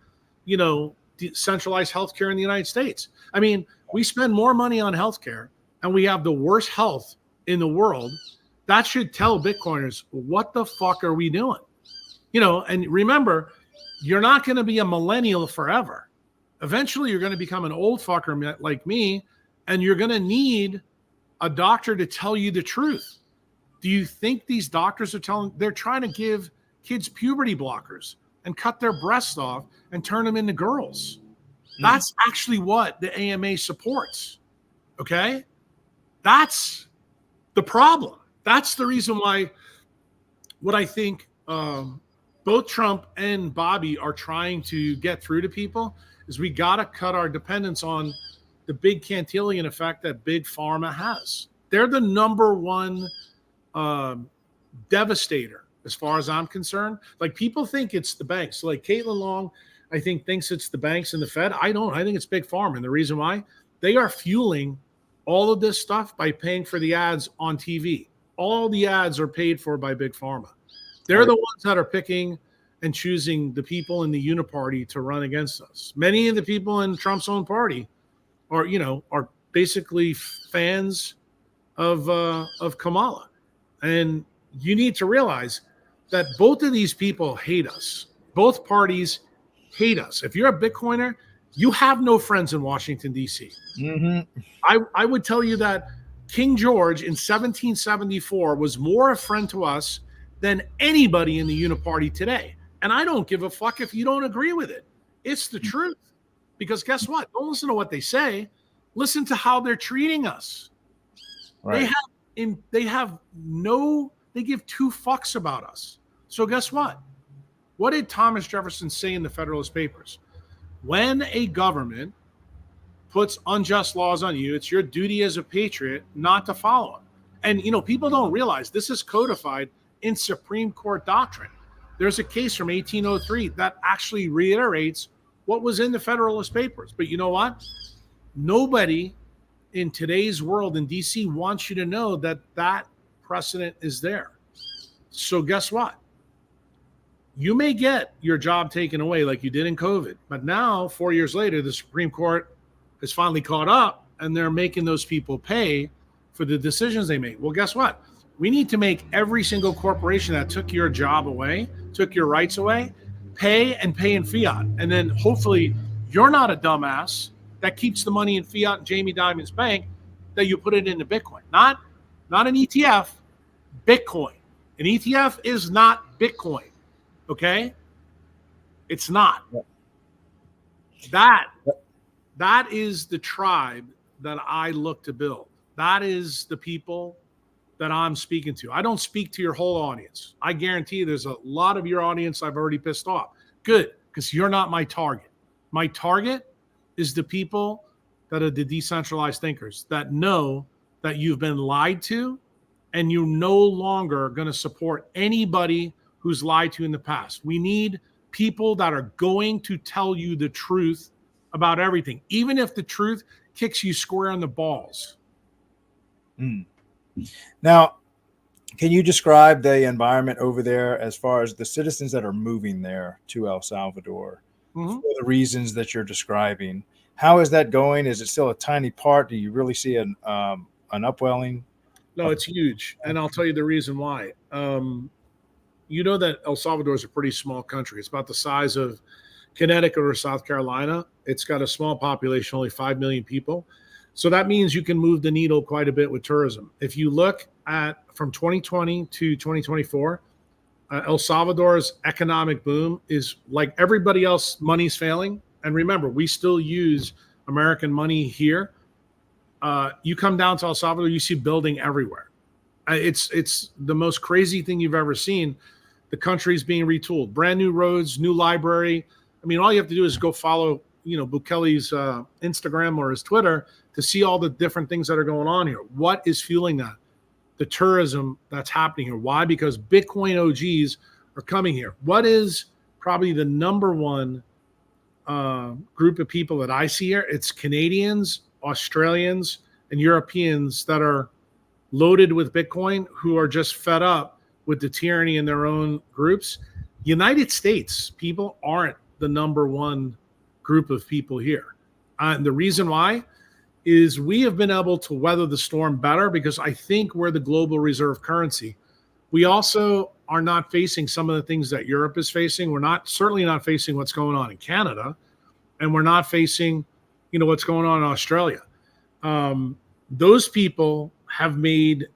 centralized healthcare in the United States. I mean, we spend more money on healthcare and we have the worst health in the world. That should tell Bitcoiners, what the fuck are we doing? And remember, you're not going to be a millennial forever. Eventually, you're going to become an old fucker like me, and you're going to need a doctor to tell you the truth. Do you think these doctors they're trying to give kids puberty blockers and cut their breasts off and turn them into girls? That's actually what the AMA supports. Okay? That's the problem. That's the reason why what I think both Trump and Bobby are trying to get through to people is we got to cut our dependence on the big Cantillon effect that Big Pharma has. They're the number one devastator as far as I'm concerned. Like, people think it's the banks. So like Caitlin Long, I think, thinks it's the banks and the Fed. I don't. I think it's Big Pharma. And the reason why, they are fueling all of this stuff by paying for the ads on TV. All the ads are paid for by Big Pharma. They're the ones that are picking and choosing the people in the uniparty to run against us. Many of the people in Trump's own party are basically fans of Kamala. And you need to realize that both of these people hate us. Both parties hate us. If you're a Bitcoiner, you have no friends in Washington, D.C. I would tell you that King George in 1774 was more a friend to us than anybody in the uniparty today. And I don't give a fuck if you don't agree with it. It's the truth. Because guess what? Don't listen to what they say. Listen to how they're treating us. Right. They give two fucks about us. So guess what? What did Thomas Jefferson say in the Federalist Papers? When a government puts unjust laws on you, it's your duty as a patriot not to follow them. And, people don't realize this is codified in Supreme Court doctrine. There's a case from 1803 that actually reiterates what was in the Federalist Papers. But you know what? Nobody in today's world in DC wants you to know that that precedent is there. So guess what? You may get your job taken away like you did in COVID. But now, 4 years later, the Supreme Court has finally caught up and they're making those people pay for the decisions they make. Well, guess what? We need to make every single corporation that took your job away, took your rights away, pay in fiat. And then hopefully you're not a dumbass that keeps the money in fiat in Jamie Dimon's bank, that you put it into Bitcoin. Not an ETF, Bitcoin. An ETF is not Bitcoin. Okay? It's not. That is the tribe that I look to build. That is the people that I'm speaking to. I don't speak to your whole audience. I guarantee you there's a lot of your audience I've already pissed off. Good, because you're not my target. My target is the people that are the decentralized thinkers that know that you've been lied to and you're no longer going to support anybody who's lied to you in the past. We need people that are going to tell you the truth about everything, even if the truth kicks you square in the balls. Now, can you describe the environment over there as far as the citizens that are moving there to El Salvador for the reasons that you're describing? How is that going? Is it still a tiny part? Do you really see an upwelling? No, it's huge. And I'll tell you the reason why. You know that El Salvador is a pretty small country. It's about the size of Connecticut or South Carolina. It's got a small population, only 5 million people. So that means you can move the needle quite a bit with tourism. If you look at from 2020 to 2024, El Salvador's economic boom is like everybody else, money's failing. And remember, we still use American money here. You come down to El Salvador, you see building everywhere. It's the most crazy thing you've ever seen. The country's being retooled, brand new roads, new library. I mean, all you have to do is go follow, Bukele's Instagram or his Twitter to see all the different things that are going on here. What is fueling that? The tourism that's happening here. Why? Because Bitcoin OGs are coming here. What is probably the number one group of people that I see here? It's Canadians, Australians, and Europeans that are loaded with Bitcoin who are just fed up with the tyranny in their own groups. United States people aren't the number one group of people here. And the reason why is we have been able to weather the storm better because I think we're the global reserve currency. We also are not facing some of the things that Europe is facing. We're certainly not facing what's going on in Canada, and we're not facing, what's going on in Australia. Those people have made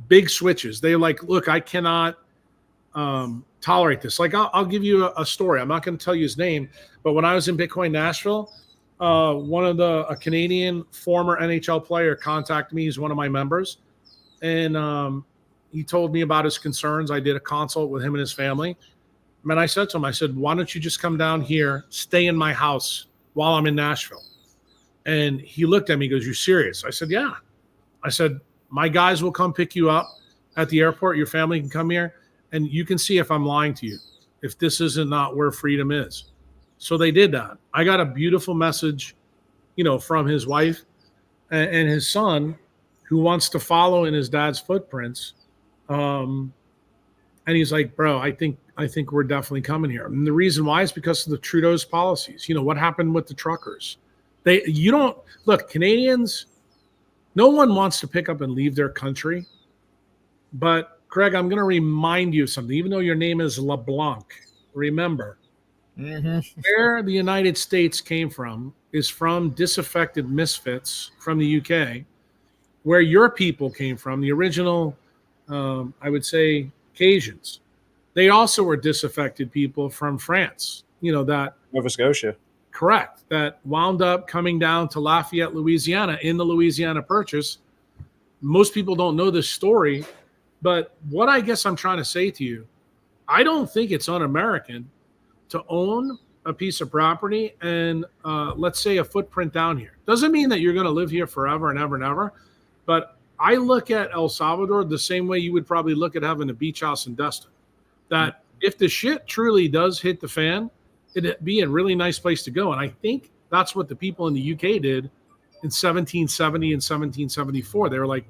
big switches. They're like, look, I cannot tolerate this. Like, I'll give you a story. I'm not going to tell you his name, but when I was in Bitcoin Nashville, one of a Canadian former NHL player contacted me. He's one of my members, and he told me about his concerns. I did a consult with him and his family. And I said to him, I said, why don't you just come down here, stay in my house while I'm in Nashville? And he looked at me, he goes, you serious? I said, yeah. I said, my guys will come pick you up at the airport. Your family can come here, and you can see if I'm lying to you, if this isn't not where freedom is. So they did that. I got a beautiful message, from his wife and his son, who wants to follow in his dad's footprints. And he's like, bro, I think we're definitely coming here. And the reason why is because of the Trudeau's policies. What happened with the truckers? Look, Canadians, no one wants to pick up and leave their country. But Craig, I'm going to remind you of something. Even though your name is LeBlanc, remember, where the United States came from is from disaffected misfits from the UK. Where your people came from, the original, I would say, Cajuns, they also were disaffected people from France, that Nova Scotia. Correct. That wound up coming down to Lafayette, Louisiana in the Louisiana Purchase. Most people don't know this story, but what I guess I'm trying to say to you, I don't think it's un-American to own a piece of property and let's say a footprint down here. Doesn't mean that you're going to live here forever and ever and ever, but I look at El Salvador the same way you would probably look at having a beach house in Destin. That if the shit truly does hit the fan, it'd be a really nice place to go. And I think that's what the people in the UK did in 1770 and 1774. They were like,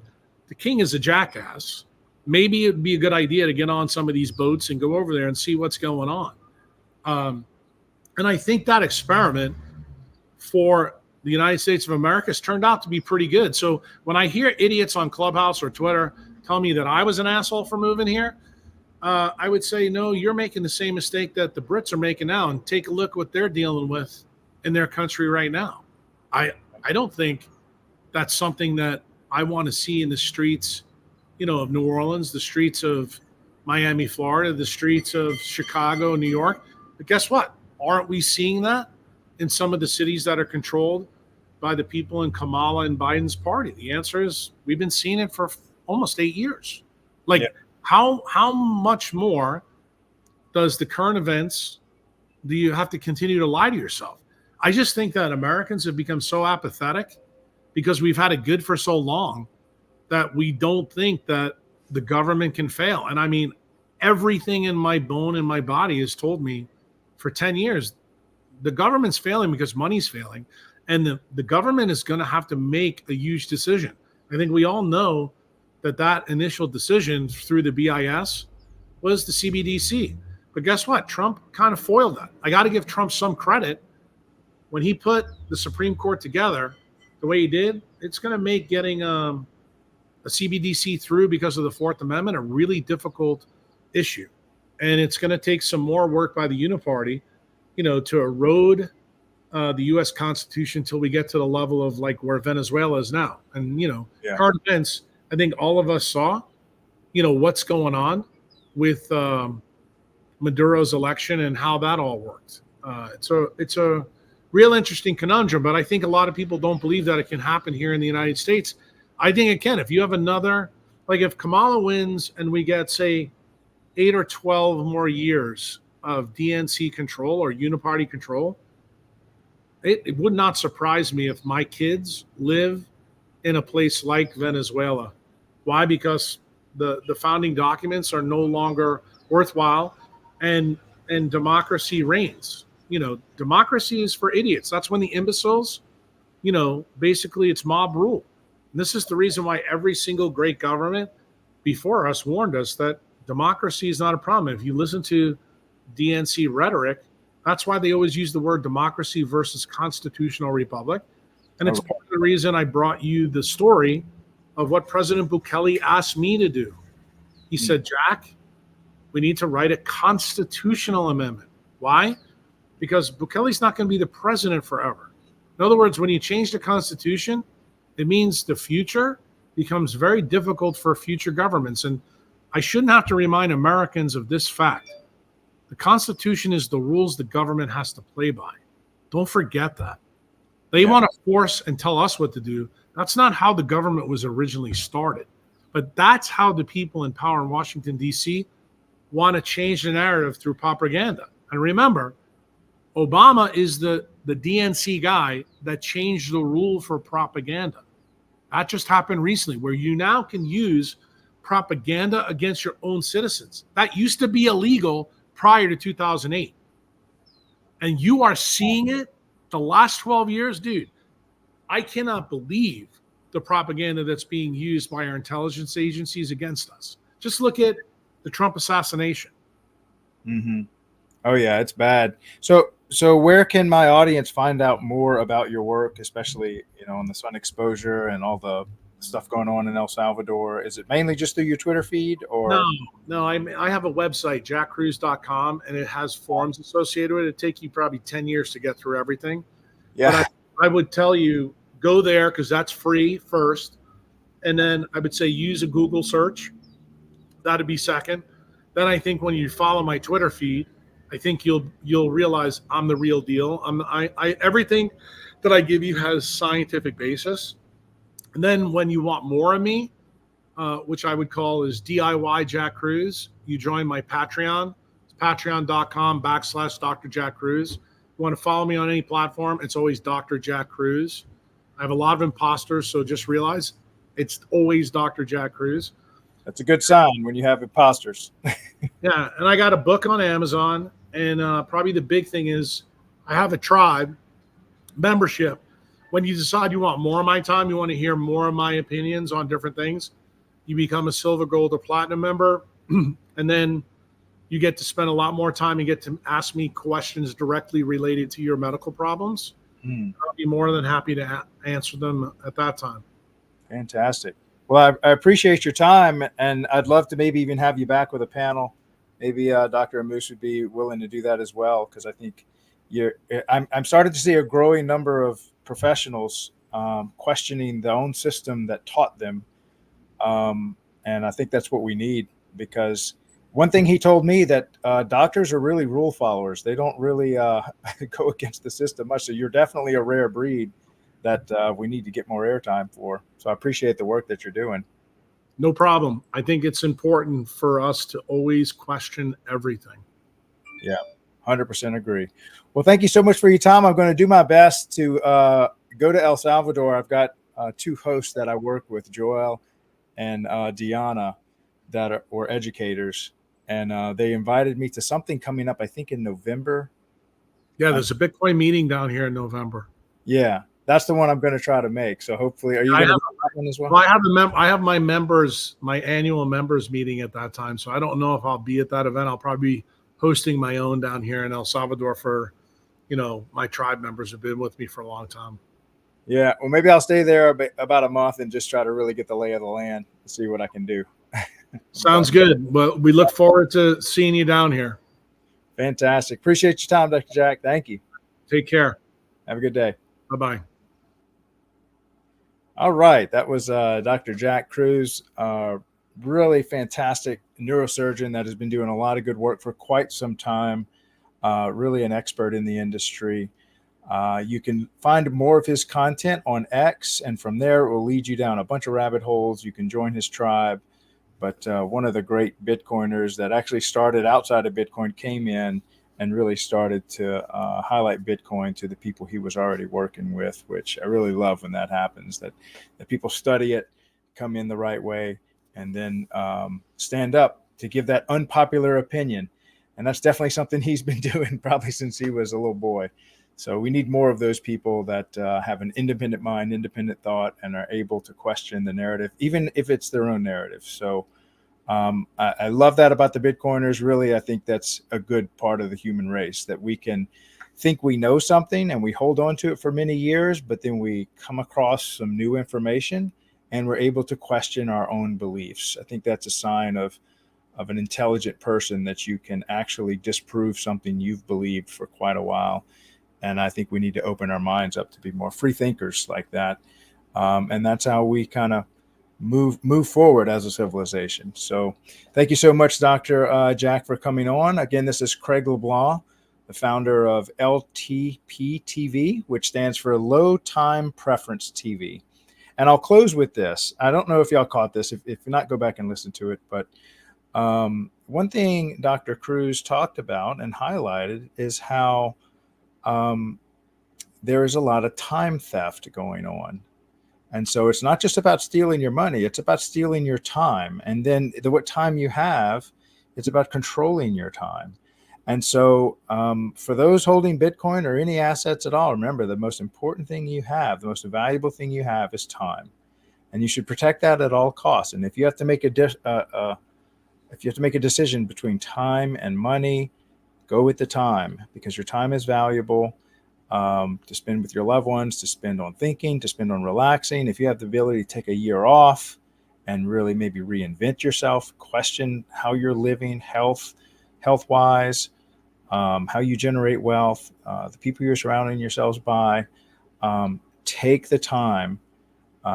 the king is a jackass. Maybe it'd be a good idea to get on some of these boats and go over there and see what's going on. And I think that experiment for the United States of America has turned out to be pretty good. So when I hear idiots on Clubhouse or Twitter tell me that I was an asshole for moving here, I would say, no, you're making the same mistake that the Brits are making now, and take a look what they're dealing with in their country right now. I don't think that's something that I want to see in the streets, of New Orleans, the streets of Miami, Florida, the streets of Chicago, New York. But guess what? Aren't we seeing that in some of the cities that are controlled by the people in Kamala and Biden's party? The answer is we've been seeing it for almost 8 years. Like, how much more does the current events do you have to continue to lie to yourself? I just think that Americans have become so apathetic because we've had it good for so long that we don't think that the government can fail. And I mean, everything in my bone and my body has told me for 10 years, the government's failing because money's failing. And the government is going to have to make a huge decision. I think we all know that initial decision through the BIS was the CBDC. But guess what? Trump kind of foiled that. I got to give Trump some credit. When he put the Supreme Court together the way he did, it's going to make getting a CBDC through because of the Fourth Amendment a really difficult issue. And it's going to take some more work by the Uniparty, to erode the U.S. Constitution until we get to the level of like where Venezuela is now. And, current events, I think all of us saw, what's going on with Maduro's election and how that all worked. It's a real interesting conundrum, but I think a lot of people don't believe that it can happen here in the United States. I think it can. If you have another, like if Kamala wins and we get, say, 8 or 12 more years of DNC control or uniparty control, it would not surprise me if my kids live in a place like Venezuela. Why? Because the founding documents are no longer worthwhile, and democracy reigns. Democracy is for idiots. That's when the imbeciles, basically it's mob rule. And this is the reason why every single great government before us warned us that democracy is not a problem. If you listen to DNC rhetoric, that's why they always use the word democracy versus constitutional republic. And it's part of the reason I brought you the story of what President Bukele asked me to do. He said, Jack, we need to write a constitutional amendment. Why? Because Bukele's not going to be the president forever. In other words, when you change the Constitution, it means the future becomes very difficult for future governments. And I shouldn't have to remind Americans of this fact. The Constitution is the rules the government has to play by. Don't forget that. They want to force and tell us what to do. That's not how the government was originally started. But that's how the people in power in Washington, D.C. want to change the narrative through propaganda. And remember, Obama is the DNC guy that changed the rule for propaganda. That just happened recently, where you now can use propaganda against your own citizens. That used to be illegal prior to 2008. And you are seeing it the last 12 years, dude. I cannot believe the propaganda that's being used by our intelligence agencies against us. Just look at the Trump assassination. Mm-hmm. Oh yeah, it's bad. So where can my audience find out more about your work, especially, on the sun exposure and all the stuff going on in El Salvador? Is it mainly just through your Twitter feed, or? No, I have a website, jackkruse.com, and it has forums associated with it. It'd take you probably 10 years to get through everything. Yeah. But I would tell you, go there because that's free first. And then I would say use a Google search. That'd be second. Then I think when you follow my Twitter feed, I think you'll realize I'm the real deal. I everything that I give you has scientific basis. And then when you want more of me, which I would call is DIY Jack Kruse, you join my Patreon. It's patreon.com/Dr. Jack Kruse. You want to follow me on any platform, it's always Dr. Jack Kruse. I have a lot of imposters, so just realize it's always Dr. Jack Kruse. That's a good sign when you have imposters. Yeah, and I got a book on Amazon, and probably the big thing is I have a tribe membership. When you decide you want more of my time, you want to hear more of my opinions on different things, you become a silver, gold, or platinum member, and then you get to spend a lot more time and get to ask me questions directly related to your medical problems. I'll be more than happy to answer them at that time. Fantastic. Well, I appreciate your time, and I'd love to maybe even have you back with a panel. Maybe Dr. Amus would be willing to do that as well, because I think I'm starting to see a growing number of professionals questioning their own system that taught them, and I think that's what we need. Because one thing he told me that doctors are really rule followers; they don't really go against the system much. So you're definitely a rare breed that we need to get more airtime for. So I appreciate the work that you're doing. No problem. I think it's important for us to always question everything. Yeah, 100% agree. Well, thank you so much for your time. I'm going to do my best to go to El Salvador. I've got two hosts that I work with, Joel and Diana, that were educators. And they invited me to something coming up, I think, in November. Yeah, there's a Bitcoin meeting down here in November. Yeah, that's the one I'm going to try to make. So hopefully, are you going to do that one as well? Well, I have my annual members meeting at that time. So I don't know if I'll be at that event. I'll probably be hosting my own down here in El Salvador for, my tribe members have been with me for a long time. Yeah, well, maybe I'll stay there about a month and just try to really get the lay of the land to see what I can do. Sounds good. Well, we look forward to seeing you down here. Fantastic. Appreciate your time, Dr. Jack. Thank you. Take care. Have a good day. Bye-bye. All right. That was Dr. Jack Kruse really fantastic neurosurgeon that has been doing a lot of good work for quite some time, really an expert in the industry. You can find more of his content on X, and from there it will lead you down a bunch of rabbit holes. You can join his tribe. But one of the great Bitcoiners that actually started outside of Bitcoin came in and really started to highlight Bitcoin to the people he was already working with, which I really love when that happens, that people study it, come in the right way, and then stand up to give that unpopular opinion. And that's definitely something he's been doing probably since he was a little boy. So we need more of those people that have an independent mind, independent thought, and are able to question the narrative, even if it's their own narrative. So I love that about the Bitcoiners. Really, I think that's a good part of the human race, that we can think we know something and we hold on to it for many years, but then we come across some new information and we're able to question our own beliefs. I think that's a sign of an intelligent person, that you can actually disprove something you've believed for quite a while. And I think we need to open our minds up to be more free thinkers like that. And that's how we kind of move forward as a civilization. So thank you so much, Dr. Jack, for coming on. Again, this is Craig LeBlanc, the founder of LTP TV, which stands for Low Time Preference TV. And I'll close with this. I don't know if y'all caught this. If not, go back and listen to it. But one thing Dr. Kruse talked about and highlighted is how there is a lot of time theft going on. And so it's not just about stealing your money, it's about stealing your time. And then what time you have, it's about controlling your time. And so for those holding Bitcoin or any assets at all, remember, the most important thing you have, the most valuable thing you have, is time. And you should protect that at all costs. And if you have to make a decision between time and money, go with the time, because your time is valuable. To spend with your loved ones, to spend on thinking, to spend on relaxing. If you have the ability to take a year off and really maybe reinvent yourself, question how you're living, health-wise, how you generate wealth, the people you're surrounding yourselves by, take the time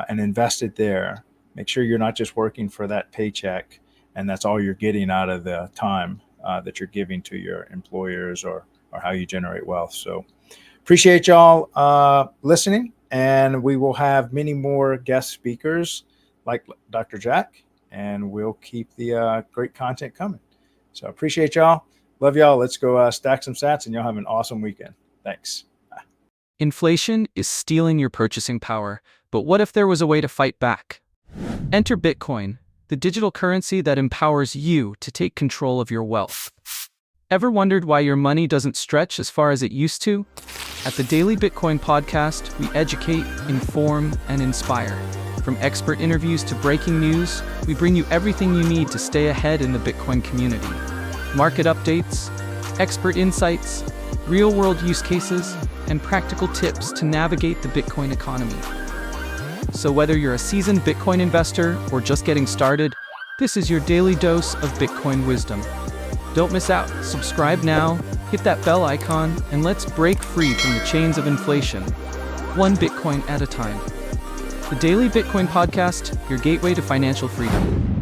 and invest it there. Make sure you're not just working for that paycheck and that's all you're getting out of the time that you're giving to your employers, or how you generate wealth. So appreciate y'all listening, and we will have many more guest speakers like Dr. Jack, and we'll keep the great content coming. So appreciate y'all. Love y'all. Let's go stack some sats, and y'all have an awesome weekend. Thanks. Bye. Inflation is stealing your purchasing power, but what if there was a way to fight back? Enter Bitcoin, the digital currency that empowers you to take control of your wealth. Ever wondered why your money doesn't stretch as far as it used to? At the Daily Bitcoin Podcast, we educate, inform, and inspire. From expert interviews to breaking news, we bring you everything you need to stay ahead in the Bitcoin community. Market updates, expert insights, real-world use cases, and practical tips to navigate the Bitcoin economy. So whether you're a seasoned Bitcoin investor or just getting started, this is your daily dose of Bitcoin wisdom. Don't miss out. Subscribe now, hit that bell icon, and let's break free from the chains of inflation, one Bitcoin at a time. The Daily Bitcoin Podcast, your gateway to financial freedom.